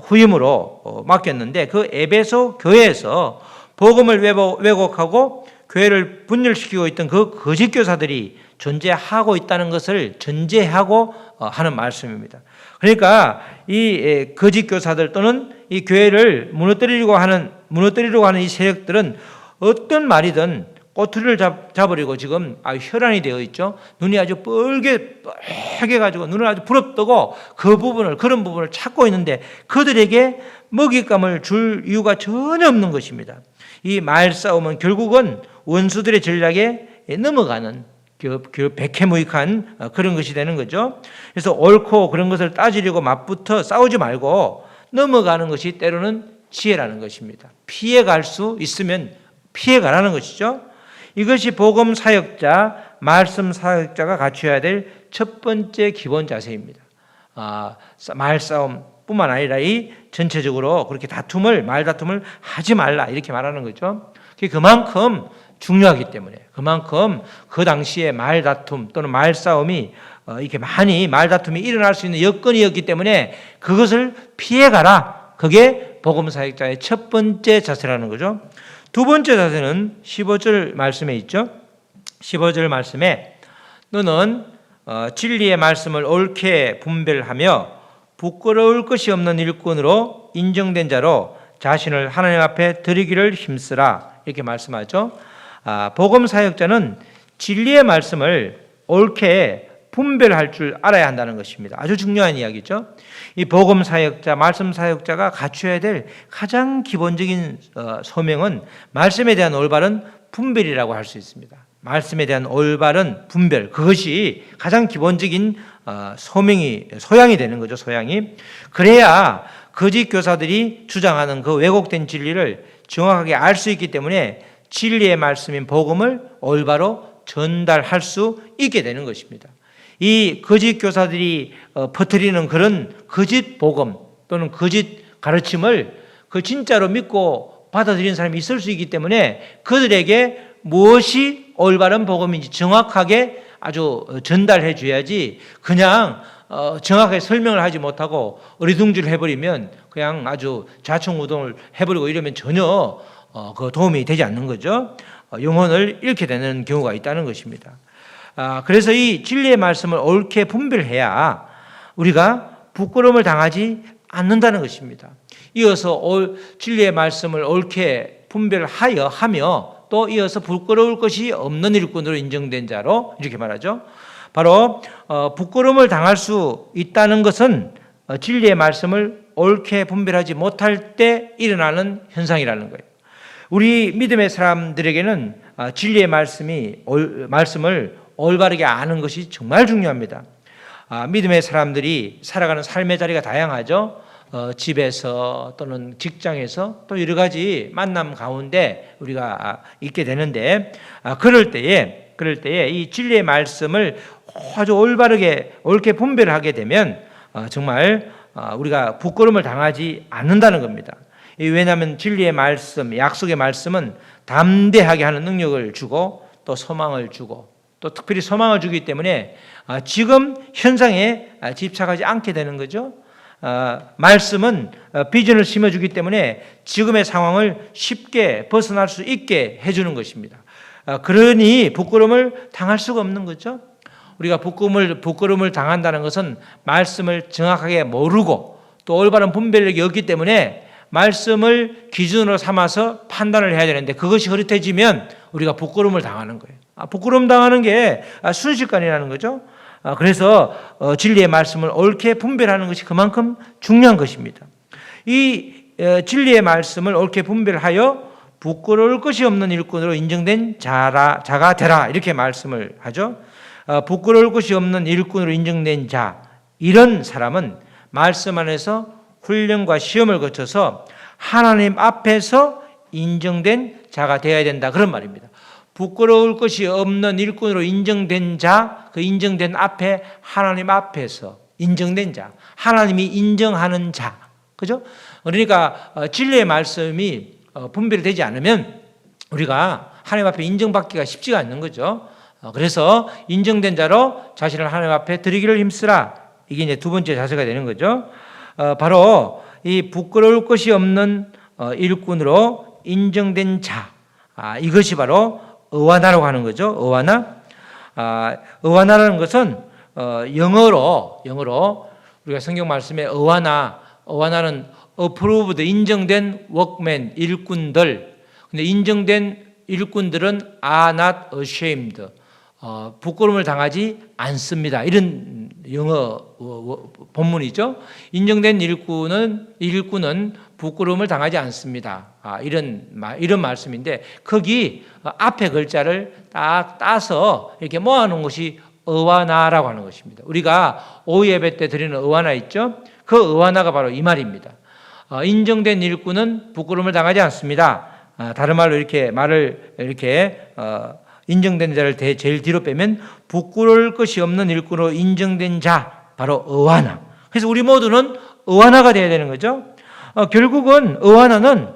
후임으로 맡겼는데 그 에베소 교회에서 복음을 왜곡하고 교회를 분열시키고 있던 그 거짓 교사들이 존재하고 있다는 것을 전제하고 하는 말씀입니다. 그러니까 이 거짓 교사들 또는 이 교회를 무너뜨리려고 하는 이 세력들은 어떤 말이든 꼬투리를 잡으려고 지금 혈안이 되어 있죠. 눈이 아주 빨개 가지고 눈을 아주 부릅뜨고 그런 부분을 찾고 있는데 그들에게 먹잇감을 줄 이유가 전혀 없는 것입니다. 이 말싸움은 결국은 원수들의 전략에 넘어가는 백해무익한 그런 것이 되는 거죠. 그래서 옳고 그런 것을 따지려고 맞붙어 싸우지 말고 넘어가는 것이 때로는 지혜라는 것입니다. 피해갈 수 있으면 피해가라는 것이죠. 이것이 복음 사역자, 말씀 사역자가 갖춰야 될 첫 번째 기본 자세입니다. 말싸움뿐만 아니라 이 전체적으로 그렇게 말다툼을 하지 말라 이렇게 말하는 거죠. 그만큼 중요하기 때문에 그만큼 그 당시에 말다툼 또는 말싸움이 이렇게 많이 말다툼이 일어날 수 있는 여건이었기 때문에 그것을 피해가라. 그게 복음 사역자의 첫 번째 자세라는 거죠. 두 번째 자세는 15절 말씀에 있죠. 15절 말씀에 너는 진리의 말씀을 옳게 분별하며 부끄러울 것이 없는 일꾼으로 인정된 자로 자신을 하나님 앞에 드리기를 힘쓰라 이렇게 말씀하죠. 복음 사역자는 진리의 말씀을 옳게 분별할 줄 알아야 한다는 것입니다. 아주 중요한 이야기죠. 이 복음 사역자, 말씀 사역자가 갖춰야 될 가장 기본적인 소명은 말씀에 대한 올바른 분별이라고 할 수 있습니다. 말씀에 대한 올바른 분별, 그것이 가장 기본적인 소양이 되는 거죠. 소양이. 그래야 거짓 교사들이 주장하는 그 왜곡된 진리를 정확하게 알 수 있기 때문에 진리의 말씀인 복음을 올바로 전달할 수 있게 되는 것입니다. 이 거짓 교사들이 퍼뜨리는 그런 거짓 복음 또는 거짓 가르침을 그 진짜로 믿고 받아들이는 사람이 있을 수 있기 때문에 그들에게 무엇이 올바른 복음인지 정확하게 아주 전달해 줘야지 그냥 정확하게 설명을 하지 못하고 어리둥절 해버리면 그냥 아주 좌충우동을 해버리고 이러면 전혀 그 도움이 되지 않는 거죠. 영혼을 잃게 되는 경우가 있다는 것입니다. 그래서 이 진리의 말씀을 옳게 분별해야 우리가 부끄러움을 당하지 않는다는 것입니다. 이어서 진리의 말씀을 옳게 하며 또 이어서 부끄러울 것이 없는 일꾼으로 인정된 자로 이렇게 말하죠. 바로 부끄러움을 당할 수 있다는 것은 진리의 말씀을 옳게 분별하지 못할 때 일어나는 현상이라는 거예요. 우리 믿음의 사람들에게는 진리의 말씀을 올바르게 아는 것이 정말 중요합니다. 믿음의 사람들이 살아가는 삶의 자리가 다양하죠. 집에서 또는 직장에서 또 여러 가지 만남 가운데 우리가 있게 되는데 그럴 때에 이 진리의 말씀을 아주 올바르게 옳게 분별하게 되면 정말 우리가 부끄러움을 당하지 않는다는 겁니다. 왜냐하면 진리의 말씀, 약속의 말씀은 담대하게 하는 능력을 주고 또 소망을 주고 또 특별히 소망을 주기 때문에 지금 현상에 집착하지 않게 되는 거죠. 말씀은 비전을 심어주기 때문에 지금의 상황을 쉽게 벗어날 수 있게 해주는 것입니다. 그러니 부끄러움을 당할 수가 없는 거죠. 우리가 부끄러움을 당한다는 것은 말씀을 정확하게 모르고 또 올바른 분별력이 없기 때문에 말씀을 기준으로 삼아서 판단을 해야 되는데 그것이 흐릿해지면 우리가 부끄러움을 당하는 거예요. 부끄러움 당하는 게 순식간이라는 거죠. 그래서 진리의 말씀을 옳게 분별하는 것이 그만큼 중요한 것입니다. 이 진리의 말씀을 옳게 분별하여 부끄러울 것이 없는 일꾼으로 인정된 자가 되라 이렇게 말씀을 하죠. 부끄러울 것이 없는 일꾼으로 인정된 자, 이런 사람은 말씀 안에서 훈련과 시험을 거쳐서 하나님 앞에서 인정된 자가 되어야 된다 그런 말입니다. 부끄러울 것이 없는 일꾼으로 인정된 자, 그 인정된 앞에 하나님 앞에서 인정된 자, 하나님이 인정하는 자, 그죠? 그러니까 진리의 말씀이 분별되지 않으면 우리가 하나님 앞에 인정받기가 쉽지가 않는 거죠. 그래서 인정된 자로 자신을 하나님 앞에 드리기를 힘쓰라. 이게 이제 두 번째 자세가 되는 거죠. 바로 이 부끄러울 것이 없는 일꾼으로 인정된 자, 이것이 바로 의와나라고 하는 거죠. 의와나라는 것은 영어로 우리가 성경 말씀에 의와나는 approved, 인정된 workman, 일꾼들. 근데 인정된 일꾼들은 are not ashamed, 부끄러움을 당하지 않습니다. 이런 영어 본문이죠. 인정된 일꾼은 부끄러움을 당하지 않습니다. 이런 말씀인데 거기 앞에 글자를 딱 따서 이렇게 모아놓은 것이 의와나라고 하는 것입니다. 우리가 오후 예배 때 드리는 의와나 있죠. 그 의와나가 바로 이 말입니다. 인정된 일꾼은 부끄러움을 당하지 않습니다. 다른 말로 이렇게 말을 인정된 자를 제일 뒤로 빼면 부끄러울 것이 없는 일꾼으로 인정된 자, 바로 의와나. 그래서 우리 모두는 의와나가 되어야 되는 거죠. 결국은 의와나는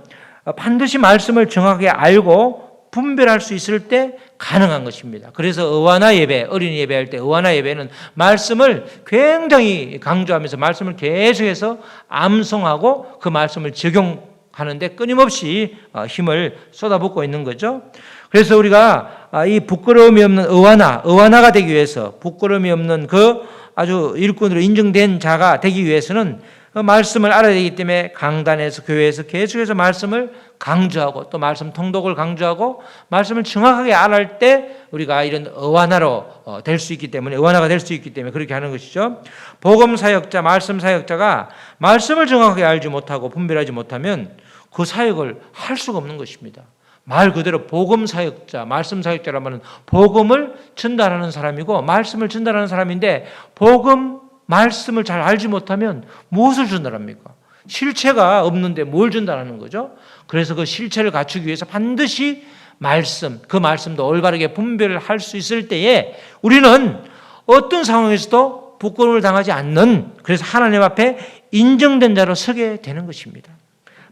반드시 말씀을 정확하게 알고 분별할 수 있을 때 가능한 것입니다. 그래서 의와나 예배, 어린이 예배할 때 의와나 예배는 말씀을 굉장히 강조하면서 말씀을 계속해서 암송하고 그 말씀을 적용하는데 끊임없이 힘을 쏟아붓고 있는 거죠. 그래서 우리가 이 부끄러움이 없는 의와나가 되기 위해서, 부끄러움이 없는 그 아주 일꾼으로 인정된 자가 되기 위해서는 그 말씀을 알아야 되기 때문에 강단에서, 교회에서 계속해서 말씀을 강조하고 또 말씀 통독을 강조하고 말씀을 정확하게 알아할 때 우리가 이런 의와나로 될 수 있기 때문에, 의와나가 될 수 있기 때문에 그렇게 하는 것이죠. 복음 사역자, 말씀 사역자가 말씀을 정확하게 알지 못하고 분별하지 못하면 그 사역을 할 수가 없는 것입니다. 말 그대로 복음 사역자, 말씀 사역자라면 복음을 전달하는 사람이고 말씀을 전달하는 사람인데 복음, 말씀을 잘 알지 못하면 무엇을 전달합니까? 실체가 없는데 뭘 전달하는 거죠? 그래서 그 실체를 갖추기 위해서 반드시 말씀, 그 말씀도 올바르게 분별을 할 수 있을 때에 우리는 어떤 상황에서도 부끄러움을 당하지 않는, 그래서 하나님 앞에 인정된 자로 서게 되는 것입니다.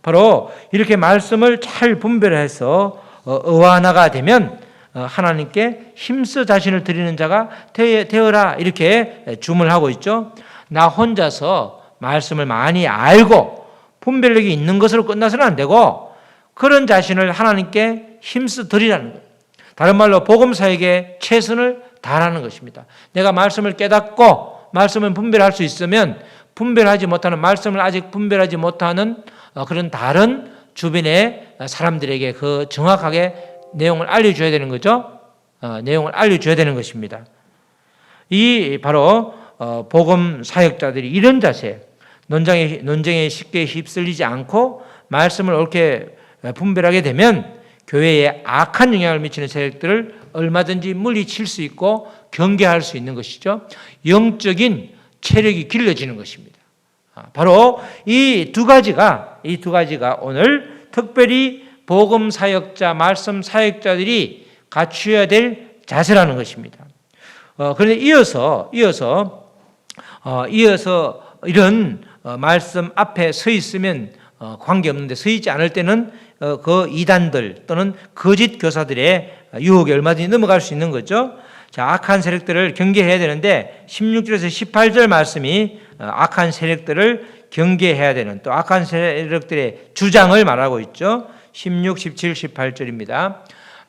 바로 이렇게 말씀을 잘 분별해서 의완화가 되면 하나님께 힘써 자신을 드리는 자가 되어라, 이렇게 주문을 하고 있죠. 나 혼자서 말씀을 많이 알고 분별력이 있는 것으로 끝나서는 안 되고 그런 자신을 하나님께 힘써 드리라는 거예요. 다른 말로 복음사에게 최선을 다하라는 것입니다. 내가 말씀을 깨닫고 말씀을 분별할 수 있으면 분별하지 못하는, 말씀을 아직 분별하지 못하는 그런 다른 주변의 사람들에게 그 정확하게 내용을 알려줘야 되는 거죠. 내용을 알려줘야 되는 것입니다. 이 바로 복음 사역자들이 이런 자세, 논쟁에 쉽게 휩쓸리지 않고 말씀을 옳게 분별하게 되면 교회에 악한 영향을 미치는 세력들을 얼마든지 물리칠 수 있고 경계할 수 있는 것이죠. 영적인 체력이 길러지는 것입니다. 바로 이 두 가지가 오늘 특별히 복음 사역자, 말씀 사역자들이 갖추어야 될 자세라는 것입니다. 그런데 이어서 이런 말씀 앞에 서 있으면 관계없는데 서 있지 않을 때는 그 이단들 또는 거짓 교사들의 유혹에 얼마든지 넘어갈 수 있는 거죠. 자, 악한 세력들을 경계해야 되는데 16절에서 18절 말씀이 악한 세력들을 경계해야 되는, 또 악한 세력들의 주장을 말하고 있죠. 16, 17, 18절입니다.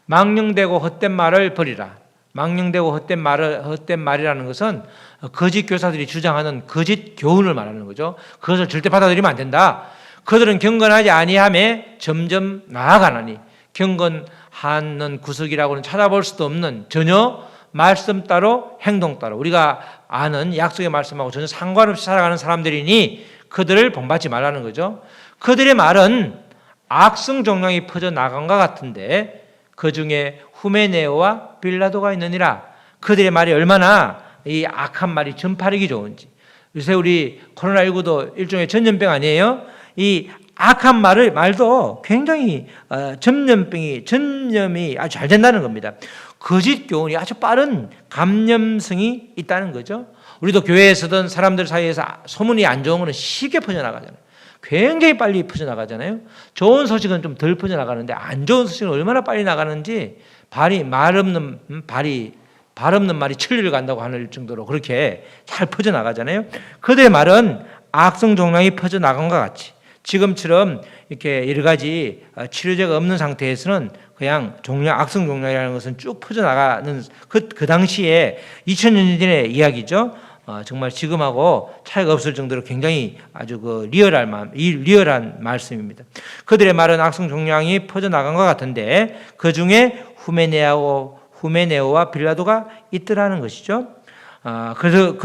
망령되고 헛된 말을 버리라. 망령되고 헛된 말이라는 것은 거짓 교사들이 주장하는 거짓 교훈을 말하는 거죠. 그것을 절대 받아들이면 안 된다. 그들은 경건하지 아니함에 점점 나아가나니, 경건하는 구석이라고는 찾아볼 수도 없는, 전혀 말씀 따로 행동 따로 우리가 아는 약속의 말씀하고 전혀 상관없이 살아가는 사람들이니 그들을 본받지 말라는 거죠. 그들의 말은 악성 종량이 퍼져나간 것 같은데 그 중에 후메네오와 빌라도가 있느니라. 그들의 말이 얼마나 이 악한 말이 전파력이 좋은지. 요새 우리 코로나19도 일종의 전염병 아니에요? 이 악한 말도 굉장히 전염이 아주 잘 된다는 겁니다. 거짓 교훈이 아주 빠른 감염성이 있다는 거죠. 우리도 교회에서든 사람들 사이에서 소문이 안 좋은 거는 쉽게 퍼져나가잖아요. 굉장히 빨리 퍼져나가잖아요. 좋은 소식은 좀 덜 퍼져나가는데 안 좋은 소식은 얼마나 빨리 나가는지 말 없는 말이 천리를 간다고 하는 정도로 그렇게 잘 퍼져나가잖아요. 그들의 말은 악성 종양이 퍼져나간 것 같이 지금처럼 이렇게 여러 가지 치료제가 없는 상태에서는 그냥 악성 종양이라는 것은 쭉 퍼져나가는 그 당시에 2000년 전의 이야기죠. 정말 지금하고 차이가 없을 정도로 굉장히 아주 리얼한 말씀입니다. 그들의 말은 악성 종양이 퍼져나간 것 같은데 그 중에 후메네오와 빌라도가 있더라는 것이죠. 그래서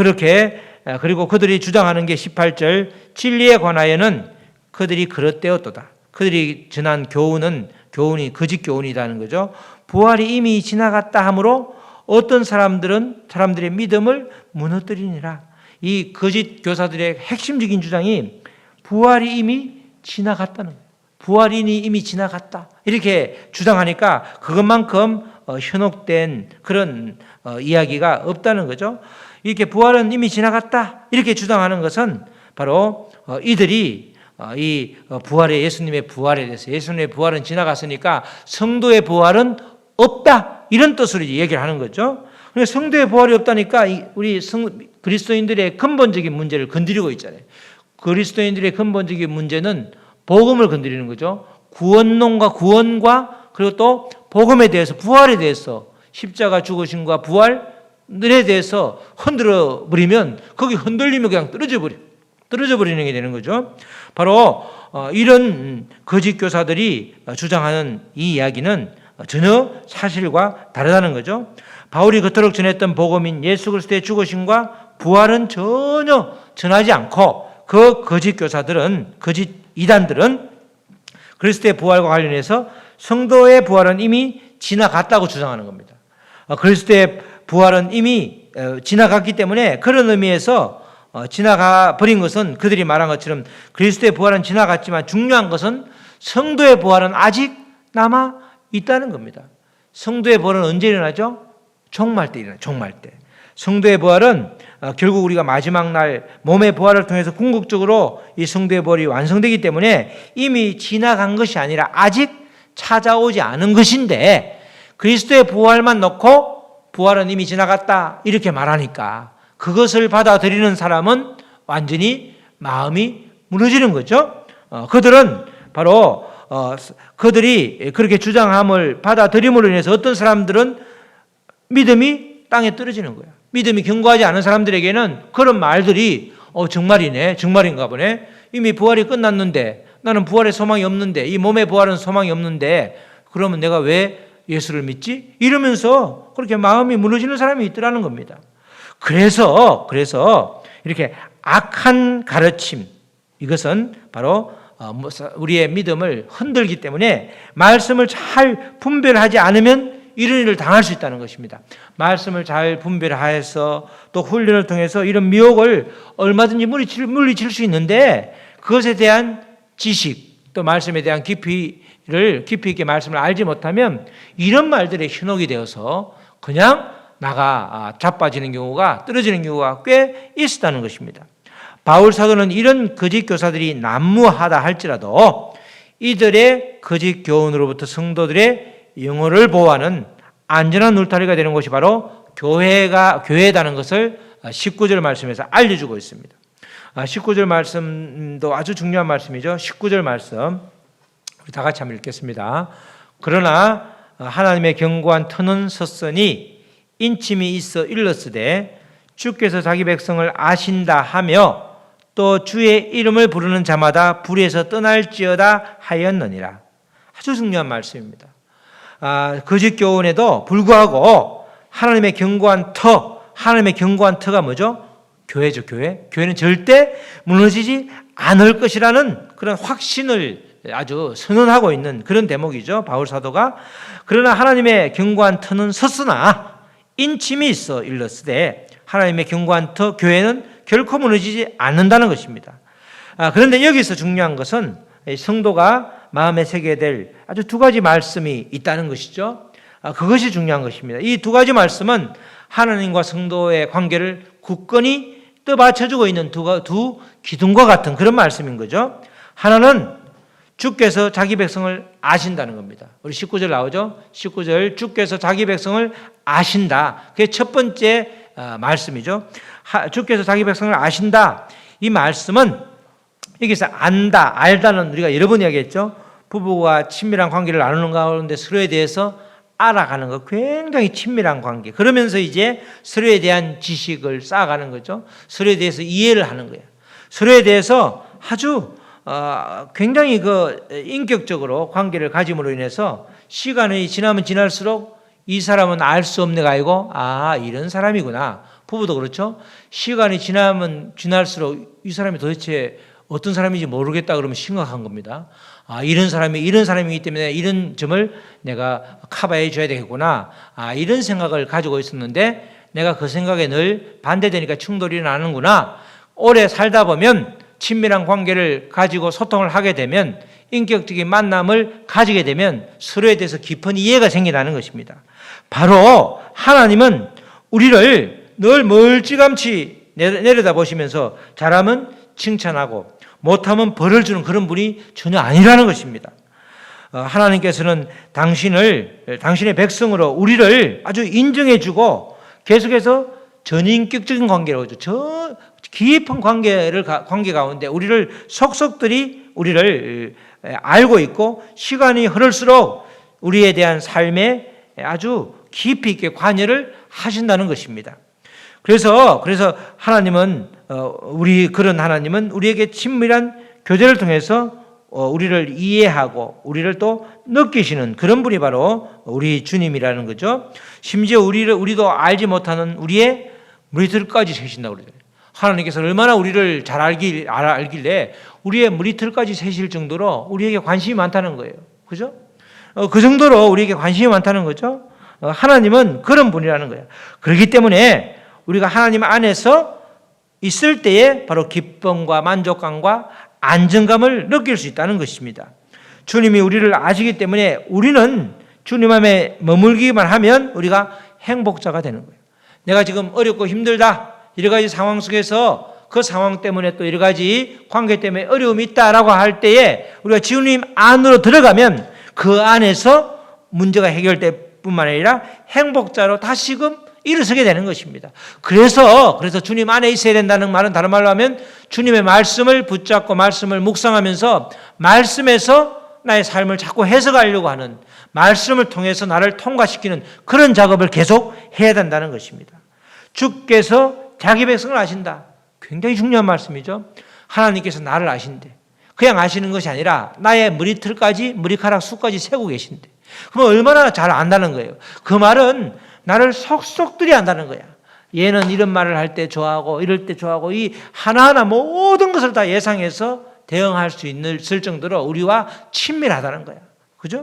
그리고 그들이 주장하는 게 18절, 진리에 관하여는 그들이 그릇되었도다. 그들이 전한 교훈이 거짓 교훈이라는 거죠. 부활이 이미 지나갔다 하므로 어떤 사람들의 믿음을 무너뜨리니라. 이 거짓 교사들의 핵심적인 주장이 부활이 이미 지나갔다는 거예요. 부활이 이미 지나갔다. 이렇게 주장하니까 그것만큼 현혹된 그런 이야기가 없다는 거죠. 이렇게 부활은 이미 지나갔다. 이렇게 주장하는 것은 바로 이들이 이 예수님의 부활에 대해서 예수님의 부활은 지나갔으니까 성도의 부활은 없다. 이런 뜻으로 얘기를 하는 거죠. 그러니까 성도의 부활이 없다니까 우리 그리스도인들의 근본적인 문제를 건드리고 있잖아요. 그리스도인들의 근본적인 문제는 복음을 건드리는 거죠. 구원과 그리고 또 복음에 대해서, 부활에 대해서, 십자가 죽으심과 부활에 대해서 흔들어 버리면 거기 흔들리면 그냥 떨어져 버리는 게 되는 거죠. 바로 이런 거짓 교사들이 주장하는 이 이야기는 전혀 사실과 다르다는 거죠. 바울이 그토록 전했던 복음인 예수 그리스도의 죽으심과 부활은 전혀 전하지 않고 그 거짓 이단들은 그리스도의 부활과 관련해서 성도의 부활은 이미 지나갔다고 주장하는 겁니다. 그리스도의 부활은 이미 지나갔기 때문에 그런 의미에서 지나가 버린 것은 그들이 말한 것처럼 그리스도의 부활은 지나갔지만 중요한 것은 성도의 부활은 아직 남아 있다는 겁니다. 성도의 부활은 언제 일어나죠? 종말 때 일어나요. 종말 때. 성도의 부활은 결국 우리가 마지막 날 몸의 부활을 통해서 궁극적으로 이 성도의 부활이 완성되기 때문에 이미 지나간 것이 아니라 아직 찾아오지 않은 것인데, 그리스도의 부활만 놓고 부활은 이미 지나갔다 이렇게 말하니까 그것을 받아들이는 사람은 완전히 마음이 무너지는 거죠. 그들은 바로 그들이 그렇게 주장함을 받아들임으로 인해서 어떤 사람들은 믿음이 땅에 떨어지는 거야. 믿음이 견고하지 않은 사람들에게는 그런 말들이 정말이네, 정말인가 보네. 이미 부활이 끝났는데, 나는 부활의 소망이 없는데, 이 몸의 부활은 소망이 없는데, 그러면 내가 왜 예수를 믿지? 이러면서 그렇게 마음이 무너지는 사람이 있더라는 겁니다. 그래서 이렇게 악한 가르침, 이것은 바로 우리의 믿음을 흔들기 때문에 말씀을 잘 분별하지 않으면 이런 일을 당할 수 있다는 것입니다. 말씀을 잘 분별하여서 또 훈련을 통해서 이런 미혹을 얼마든지 물리칠 수 있는데, 그것에 대한 지식, 또 말씀에 대한 깊이 있게 말씀을 알지 못하면 이런 말들에 현혹이 되어서 그냥 나가 자빠지는 경우가, 떨어지는 경우가 꽤 있었다는 것입니다. 바울 사도는 이런 거짓 교사들이 난무하다 할지라도 이들의 거짓 교훈으로부터 성도들의 영혼을 보호하는 안전한 울타리가 되는 것이 바로 교회다는 것을 19절 말씀에서 알려주고 있습니다. 19절 말씀도 아주 중요한 말씀이죠. 19절 말씀 우리 다 같이 한번 읽겠습니다. 그러나 하나님의 견고한 터는 섰으니 인침이 있어 일렀으되 주께서 자기 백성을 아신다 하며 또 주의 이름을 부르는 자마다 불에서 떠날지어다 하였느니라. 아주 중요한 말씀입니다. 거짓 교훈에도 불구하고 하나님의 견고한 터가 뭐죠? 교회죠, 교회. 교회는 절대 무너지지 않을 것이라는 그런 확신을 아주 선언하고 있는 그런 대목이죠, 바울 사도가. 그러나 하나님의 견고한 터는 섰으나 인침이 있어 일렀으되, 하나님의 견고한 터, 교회는 결코 무너지지 않는다는 것입니다. 그런데 여기서 중요한 것은 성도가 마음에 새겨야 될 아주 두 가지 말씀이 있다는 것이죠. 그것이 중요한 것입니다. 이 두 가지 말씀은 하나님과 성도의 관계를 굳건히 떠받쳐주고 있는 두 기둥과 같은 그런 말씀인 거죠. 하나는 주께서 자기 백성을 아신다는 겁니다. 우리 19절 나오죠? 19절, 주께서 자기 백성을 아신다. 그게 첫 번째 말씀이죠. 주께서 자기 백성을 아신다. 이 말씀은 여기서 안다, 알다는 우리가 여러 번 이야기했죠. 부부가 친밀한 관계를 나누는 가운데 서로에 대해서 알아가는 것, 굉장히 친밀한 관계. 그러면서 이제 서로에 대한 지식을 쌓아가는 거죠. 서로에 대해서 이해를 하는 거예요. 서로에 대해서 아주 굉장히 인격적으로 관계를 가짐으로 인해서 시간이 지나면 지날수록 이 사람은 알 수 없는 가 아니고 이런 사람이구나. 부부도 그렇죠. 시간이 지나면 지날수록 이 사람이 도대체 어떤 사람인지 모르겠다 그러면 심각한 겁니다. 이런 사람이기 때문에 이런 점을 내가 커버해 줘야 되겠구나. 이런 생각을 가지고 있었는데 내가 그 생각에 늘 반대되니까 충돌이 나는구나. 오래 살다 보면 친밀한 관계를 가지고 소통을 하게 되면, 인격적인 만남을 가지게 되면 서로에 대해서 깊은 이해가 생긴다는 것입니다. 바로 하나님은 우리를 늘 멀찌감치 내려다보시면서 잘하면 칭찬하고 못하면 벌을 주는 그런 분이 전혀 아니라는 것입니다. 하나님께서는 당신의 백성으로 우리를 아주 인정해주고 계속해서 전인격적인 관계로 저 깊은 관계 가운데 우리를 속속들이 우리를 알고 있고, 시간이 흐를수록 우리에 대한 삶에 아주 깊이 있게 관여를 하신다는 것입니다. 그래서 하나님은 그런 하나님은 우리에게 친밀한 교제를 통해서 우리를 이해하고 우리를 또 느끼시는 그런 분이 바로 우리 주님이라는 거죠. 심지어 우리도 알지 못하는 우리의 머리털까지 세신다고 그러잖아요. 하나님께서 얼마나 우리를 잘 알길래 우리의 머리털까지 세실 정도로 우리에게 관심이 많다는 거예요. 그죠? 그 정도로 우리에게 관심이 많다는 거죠. 하나님은 그런 분이라는 거예요. 그렇기 때문에 우리가 하나님 안에서 있을 때에 바로 기쁨과 만족감과 안정감을 느낄 수 있다는 것입니다. 주님이 우리를 아시기 때문에 우리는 주님 안에 머물기만 하면 우리가 행복자가 되는 거예요. 내가 지금 어렵고 힘들다, 여러 가지 상황 속에서 그 상황 때문에 또 여러 가지 관계 때문에 어려움이 있다라고 할 때에 우리가 주님 안으로 들어가면 그 안에서 문제가 해결될 뿐만 아니라 행복자로 다시금 일어서게 되는 것입니다. 그래서 주님 안에 있어야 된다는 말은 다른 말로 하면 주님의 말씀을 붙잡고 말씀을 묵상하면서 말씀에서 나의 삶을 자꾸 해석하려고 하는, 말씀을 통해서 나를 통과시키는 그런 작업을 계속 해야 된다는 것입니다. 주께서 자기 백성을 아신다. 굉장히 중요한 말씀이죠. 하나님께서 나를 아신대. 그냥 아시는 것이 아니라 나의 머리털까지, 머리카락 수까지 세고 계신대. 그럼 얼마나 잘 안다는 거예요. 그 말은 나를 속속들이 안다는 거야. 얘는 이런 말을 할 때 좋아하고 이럴 때 좋아하고 이 하나하나 모든 것을 다 예상해서 대응할 수 있을 정도로 우리와 친밀하다는 거야. 그죠?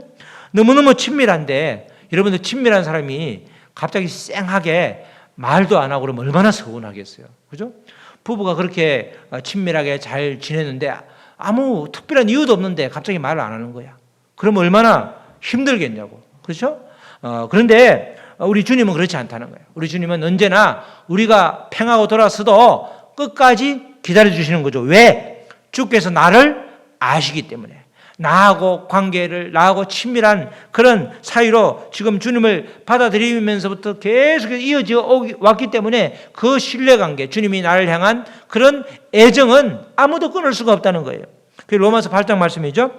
너무너무 친밀한데 여러분들 친밀한 사람이 갑자기 쌩하게 말도 안 하고 그러면 얼마나 서운하겠어요. 그죠? 부부가 그렇게 친밀하게 잘 지내는데 아무 특별한 이유도 없는데 갑자기 말을 안 하는 거야. 그러면 얼마나 힘들겠냐고. 그렇죠? 그런데 우리 주님은 그렇지 않다는 거예요. 우리 주님은 언제나 우리가 팽하고 돌아서도 끝까지 기다려 주시는 거죠. 왜? 주께서 나를 아시기 때문에. 나하고 관계를, 나하고 친밀한 그런 사이로 지금 주님을 받아들이면서부터 계속 이어져 왔기 때문에 그 신뢰관계, 주님이 나를 향한 그런 애정은 아무도 끊을 수가 없다는 거예요. 그게 로마서 8장 말씀이죠.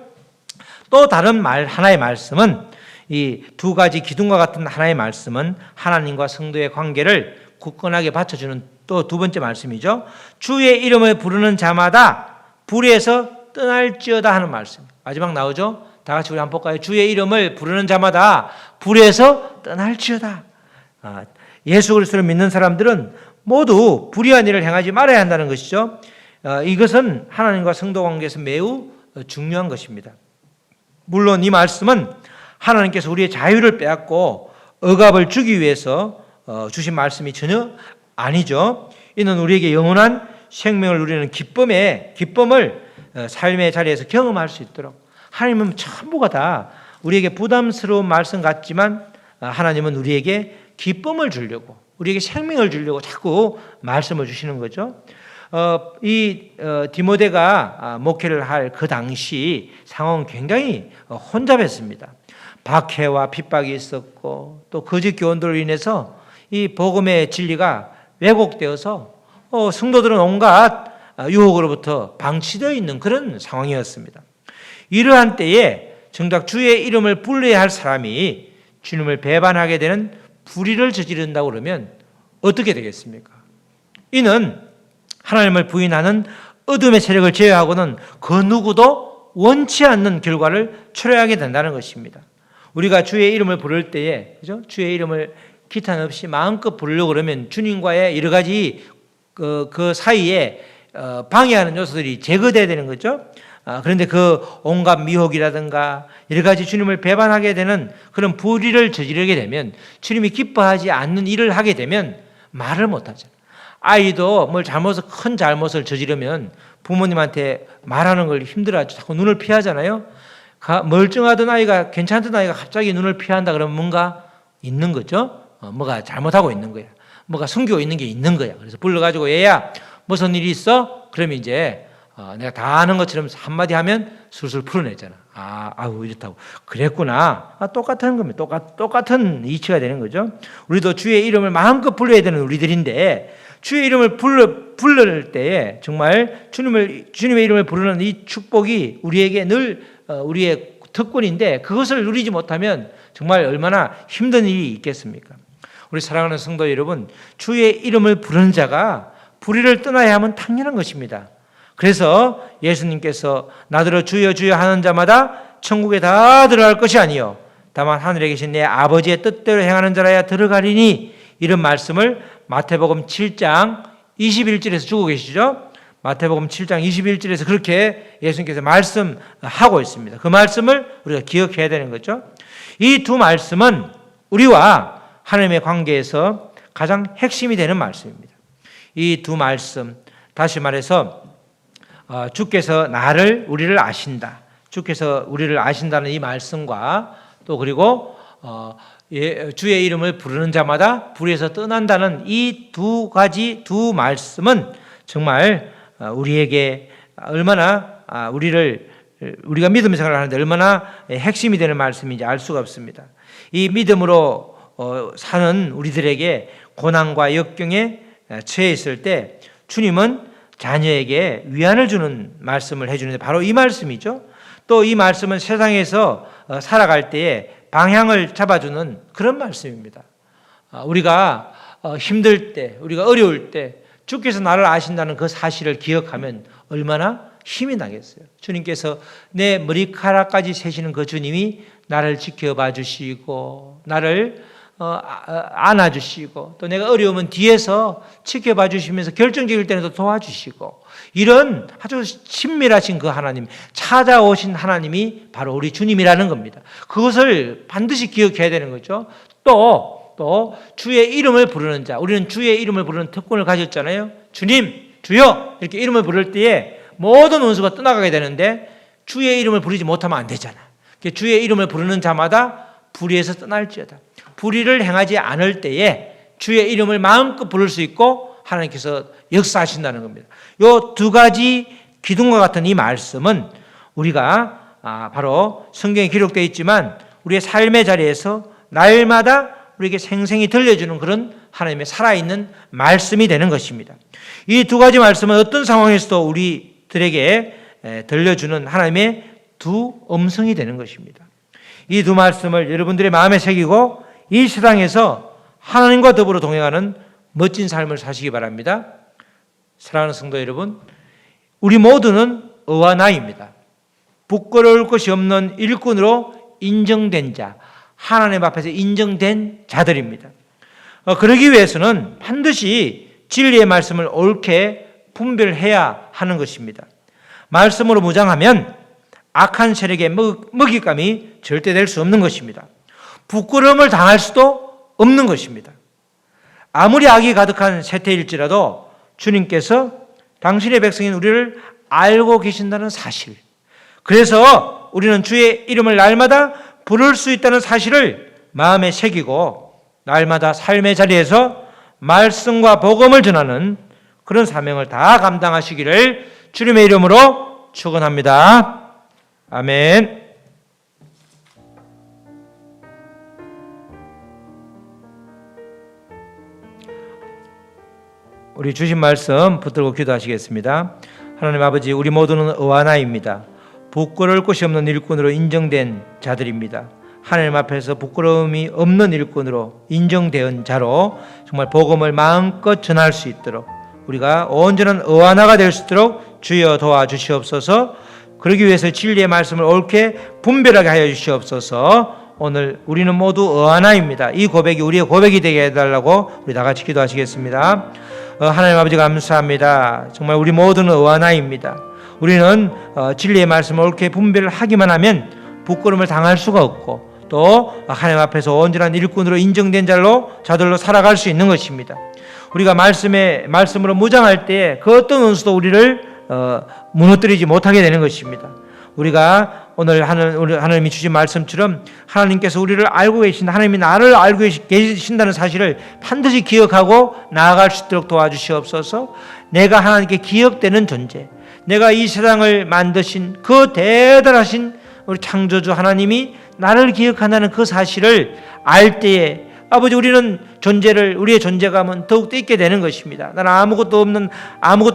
또 다른 하나의 말씀은 이 두 가지 기둥과 같은 하나의 말씀은 하나님과 성도의 관계를 굳건하게 받쳐주는 또 두 번째 말씀이죠. 주의 이름을 부르는 자마다 불에서 떠날지어다 하는 말씀. 마지막 나오죠. 다 같이 우리 한번 볼까요? 주의 이름을 부르는 자마다 불에서 떠날지어다. 예수 그리스도를 믿는 사람들은 모두 불의한 일을 행하지 말아야 한다는 것이죠. 이것은 하나님과 성도 관계에서 매우 중요한 것입니다. 물론 이 말씀은 하나님께서 우리의 자유를 빼앗고 억압을 주기 위해서 주신 말씀이 전혀 아니죠. 이는 우리에게 영원한 생명을 누리는 기쁨을 삶의 자리에서 경험할 수 있도록, 하나님은 전부가 다 우리에게 부담스러운 말씀 같지만 하나님은 우리에게 기쁨을 주려고, 우리에게 생명을 주려고 자꾸 말씀을 주시는 거죠. 디모데가 목회를 할 그 당시 상황은 굉장히 혼잡했습니다. 박해와 핍박이 있었고 또 거짓 교원들로 인해서 이 복음의 진리가 왜곡되어서 성도들은 온갖 유혹으로부터 방치되어 있는 그런 상황이었습니다. 이러한 때에 정작 주의 이름을 불러야 할 사람이 주님을 배반하게 되는 불의를 저지른다고 그러면 어떻게 되겠습니까? 이는 하나님을 부인하는 어둠의 세력을 제외하고는 그 누구도 원치 않는 결과를 초래하게 된다는 것입니다. 우리가 주의 이름을 부를 때에, 그죠? 주의 이름을 기탄 없이 마음껏 부르려고 그러면 주님과의 여러 가지 그 사이에 방해하는 요소들이 제거돼야 되는 거죠. 그런데 그 온갖 미혹이라든가 여러 가지 주님을 배반하게 되는 그런 불의를 저지르게 되면, 주님이 기뻐하지 않는 일을 하게 되면 말을 못하잖아요. 아이도 큰 잘못을 저지르면 부모님한테 말하는 걸 힘들어하죠. 자꾸 눈을 피하잖아요. 멀쩡하던 아이가, 괜찮던 아이가 갑자기 눈을 피한다 그러면 뭔가 있는 거죠. 뭐가 잘못하고 있는 거야. 뭐가 숨기고 있는 게 있는 거야. 그래서 불러가지고 얘야 무슨 일이 있어? 그러면 이제 내가 다 아는 것처럼 한마디 하면 술술 풀어내잖아. 아우 이렇다고. 그랬구나. 똑같은 겁니다. 똑같은 이치가 되는 거죠. 우리도 주의 이름을 마음껏 불러야 되는 우리들인데, 주의 이름을 부를 때에 정말 주님의 이름을 부르는 이 축복이 우리에게 늘 우리의 특권인데, 그것을 누리지 못하면 정말 얼마나 힘든 일이 있겠습니까? 우리 사랑하는 성도 여러분, 주의 이름을 부르는 자가 불의를 떠나야 하면 당연한 것입니다. 그래서 예수님께서 나더러 주여 주여 하는 자마다 천국에 다 들어갈 것이 아니요 다만 하늘에 계신 내 아버지의 뜻대로 행하는 자라야 들어가리니, 이런 말씀을 마태복음 7장 21절에서 주고 계시죠. 마태복음 7장 21절에서 그렇게 예수님께서 말씀하고 있습니다. 그 말씀을 우리가 기억해야 되는 거죠. 이 두 말씀은 우리와 하나님의 관계에서 가장 핵심이 되는 말씀입니다. 이 두 말씀, 다시 말해서 주께서 우리를 아신다. 주께서 우리를 아신다는 이 말씀과 또 그리고 주의 이름을 부르는 자마다 불에서 떠난다는 이 두 말씀은 정말 우리에게 얼마나 우리가 믿음 생활을 하는데 얼마나 핵심이 되는 말씀인지 알 수가 없습니다. 이 믿음으로 사는 우리들에게 고난과 역경에 처해 있을 때 주님은 자녀에게 위안을 주는 말씀을 해주는데 바로 이 말씀이죠. 또 이 말씀은 세상에서 살아갈 때에 방향을 잡아주는 그런 말씀입니다. 우리가 힘들 때, 우리가 어려울 때 주께서 나를 아신다는 그 사실을 기억하면 얼마나 힘이 나겠어요. 주님께서 내 머리카락까지 세시는 그 주님이 나를 지켜봐 주시고 나를 안아주시고 또 내가 어려우면 뒤에서 지켜봐 주시면서 결정적일 때는 도와주시고 이런 아주 친밀하신 그 하나님, 찾아오신 하나님이 바로 우리 주님이라는 겁니다. 그것을 반드시 기억해야 되는 거죠. 또 주의 이름을 부르는 자, 우리는 주의 이름을 부르는 특권을 가졌잖아요. 주님, 주여 이렇게 이름을 부를 때에 모든 원수가 떠나가게 되는데 주의 이름을 부르지 못하면 안 되잖아. 주의 이름을 부르는 자마다 불의에서 떠날지어다. 불의를 행하지 않을 때에 주의 이름을 마음껏 부를 수 있고 하나님께서 역사하신다는 겁니다. 이 두 가지 기둥과 같은 이 말씀은 우리가 바로 성경에 기록되어 있지만 우리의 삶의 자리에서 날마다 우리에게 생생히 들려주는 그런 하나님의 살아있는 말씀이 되는 것입니다. 이 두 가지 말씀은 어떤 상황에서도 우리들에게 들려주는 하나님의 두 음성이 되는 것입니다. 이 두 말씀을 여러분들의 마음에 새기고 이 세상에서 하나님과 더불어 동행하는 멋진 삶을 사시기 바랍니다. 사랑하는 성도 여러분, 우리 모두는 어와 나입니다. 부끄러울 것이 없는 일꾼으로 인정된 자, 하나님 앞에서 인정된 자들입니다. 그러기 위해서는 반드시 진리의 말씀을 옳게 분별해야 하는 것입니다. 말씀으로 무장하면 악한 세력의 먹잇감이 절대 될 수 없는 것입니다. 부끄러움을 당할 수도 없는 것입니다. 아무리 악이 가득한 세태일지라도 주님께서 당신의 백성인 우리를 알고 계신다는 사실, 그래서 우리는 주의 이름을 날마다 부를 수 있다는 사실을 마음에 새기고 날마다 삶의 자리에서 말씀과 복음을 전하는 그런 사명을 다 감당하시기를 주님의 이름으로 축원합니다. 아멘. 우리 주신 말씀 붙들고 기도하시겠습니다. 하나님 아버지, 우리 모두는 어와 나입니다. 부끄러울 것이 없는 일꾼으로 인정된 자들입니다. 하나님 앞에서 부끄러움이 없는 일꾼으로 인정된 자로 정말 복음을 마음껏 전할 수 있도록 우리가 온전한 어와 나가 될 수 있도록 주여 도와주시옵소서. 그러기 위해서 진리의 말씀을 옳게 분별하게 하여 주시옵소서. 오늘 우리는 모두 어와 나입니다. 이 고백이 우리의 고백이 되게 해달라고 우리 다 같이 기도하시겠습니다. 하나님 아버지 감사합니다. 정말 우리 모두는 어와 나입니다. 우리는 진리의 말씀을 옳게 분별하기만 하면 부끄러움을 당할 수가 없고 또 하나님 앞에서 온전한 일꾼으로 인정된 자들로 살아갈 수 있는 것입니다. 우리가 말씀으로 무장할 때 그 어떤 원수도 우리를 무너뜨리지 못하게 되는 것입니다. 우리가 오늘 하나님이 주신 말씀처럼 하나님께서 우리를 알고 계신다, 하나님이 나를 알고 계신다는 사실을 반드시 기억하고 나아갈 수 있도록 도와주시옵소서. 내가 하나님께 기억되는 존재, 내가 이 세상을 만드신 그 대단하신 우리 창조주 하나님이 나를 기억한다는 그 사실을 알 때에 아버지, 우리는 우리의 존재감은 더욱더 있게 되는 것입니다. 나는 아무것도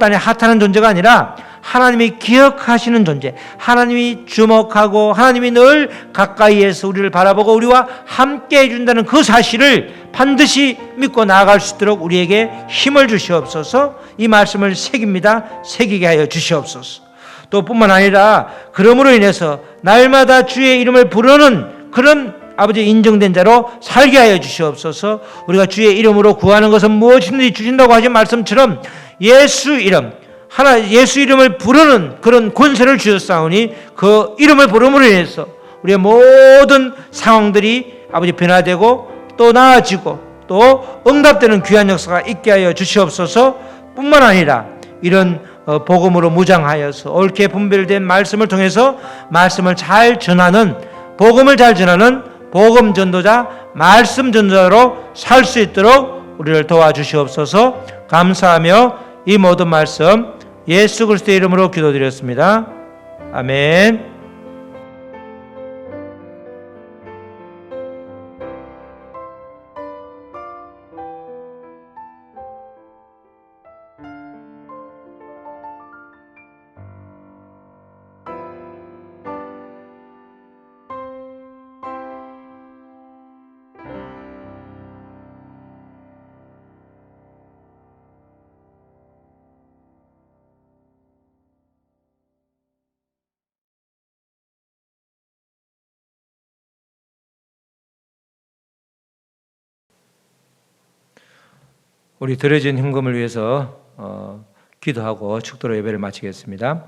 아닌 하찮은 존재가 아니라 하나님이 기억하시는 존재, 하나님이 주목하고 하나님이 늘 가까이에서 우리를 바라보고 우리와 함께 해준다는 그 사실을 반드시 믿고 나아갈 수 있도록 우리에게 힘을 주시옵소서. 이 말씀을 새기게 하여 주시옵소서. 또 뿐만 아니라 그러므로 인해서 날마다 주의 이름을 부르는 그런 아버지 인정된 자로 살게 하여 주시옵소서. 우리가 주의 이름으로 구하는 것은 무엇이든지 주신다고 하신 말씀처럼 예수 이름을 부르는 그런 권세를 주셨사오니 그 이름을 부름으로 인해서 우리의 모든 상황들이 아버지 변화되고 또 나아지고 또 응답되는 귀한 역사가 있게 하여 주시옵소서. 뿐만 아니라 이런 복음으로 무장하여서 옳게 분별된 말씀을 통해서 말씀을 잘 전하는, 복음을 잘 전하는 복음 전도자, 말씀 전도자로 살 수 있도록 우리를 도와주시옵소서. 감사하며 이 모든 말씀 예수 그리스도의 이름으로 기도드렸습니다. 아멘. 우리 드려진 헌금을 위해서 기도하고 축도로 예배를 마치겠습니다.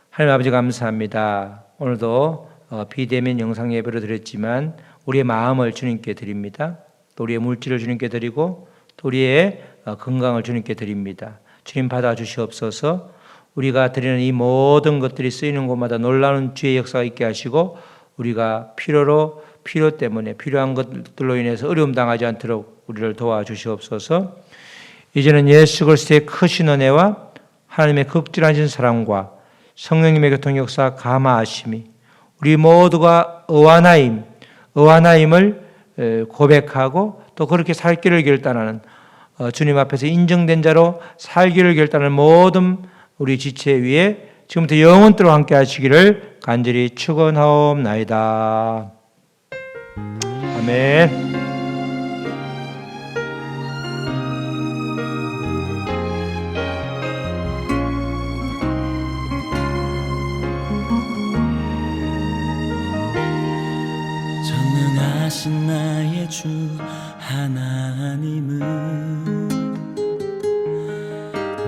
하나님 아버지 감사합니다. 오늘도 비대면 영상 예배를 드렸지만 우리의 마음을 주님께 드립니다. 또 우리의 물질을 주님께 드리고 또 우리의 건강을 주님께 드립니다. 주님 받아주시옵소서. 우리가 드리는 이 모든 것들이 쓰이는 곳마다 놀라운 주의 역사가 있게 하시고 우리가 필요 때문에 필요한 것들로 인해서 어려움 당하지 않도록 우리를 도와주시옵소서. 이제는 예수 그리스도의 크신 은혜와 하나님의 극진하신 사랑과 성령님의 교통 역사 감화하심이 우리 모두가 의완하임을 고백하고 또 그렇게 살 길을 결단하는 주님 앞에서 인정된 자로 살기를 결단하는 모든 우리 지체 위에 지금부터 영원토록 함께 하시기를 간절히 축원하옵나이다. 아멘. 전능하신 나의 주 하나님은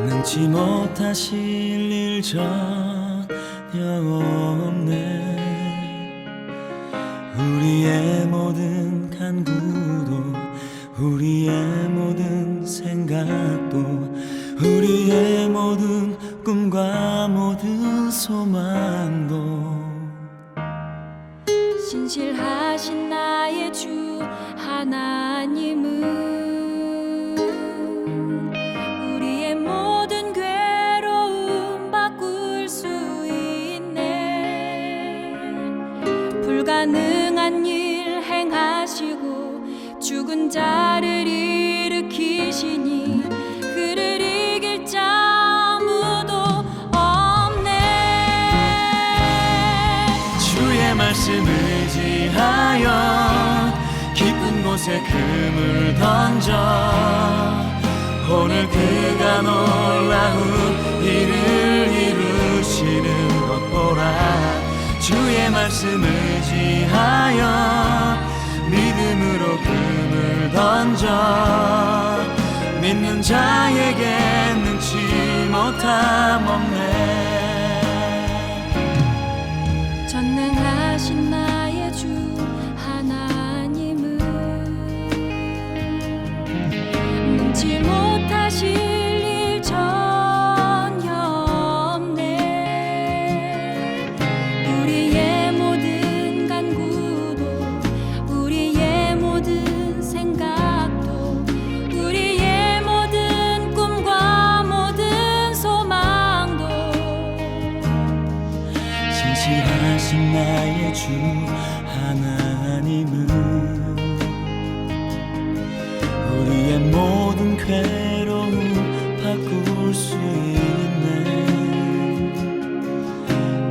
능치 못하실 일 전혀 없네. 우리의 모든 간구도 우리의 모든 생각도 우리의 모든 꿈과 모든 소망도 신실하신 나의 주 하나님은 우리의 모든 괴로움 바꿀 수 있네. 불가능한 일 행하시고 죽은 자를 일으키시니 그를 이길 자 아무도 없네. 주의 말씀을 의지하여 깊은 곳에 금을 던져 오늘 그가 놀라운 일을 이루시는 것 보라. 주의 말씀 의지하여 믿음으로 금을 던져 믿는 자에게 능치 못함 없네. 전능하신 나의 주 하나님은 능치 못하실 일 전혀 없네. 우리의 모든 간구도 우리의 모든 생각도 우리의 모든 꿈과 모든 소망도 신실하신 나의 주 하나님은 우리의 모든 괴로움 바꿀 수 있네.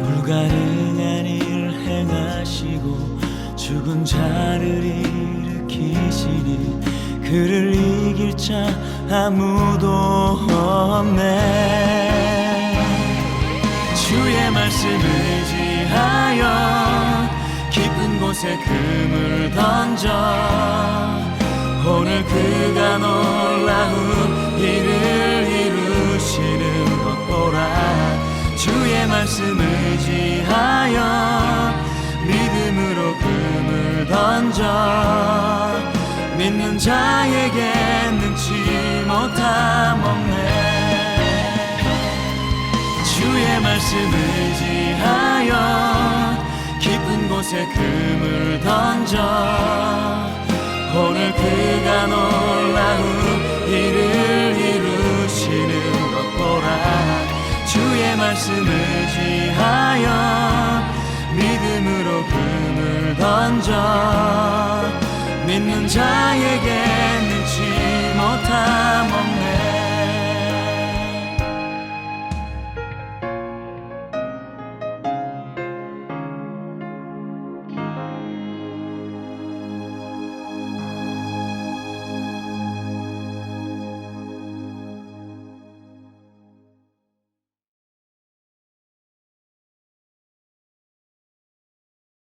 불가능한 일 행하시고 죽은 자를 일으키시니 그를 이길 자 아무도 없네. 주의 말씀 의지하여 깊은 곳에 금을 던져 오늘 그가 놀라운 일을 이루시는 것 보라. 주의 말씀 의지하여 믿음으로 금을 던져 믿는 자에게 능치 못함 없네. 주의 말씀 의지하여 깊은 곳 곳에 금을 던져 오늘 그가 놀라운 일을 이루시는 것 보라. 주의 말씀 의지하여 믿음으로 금을 던져 믿는 자에게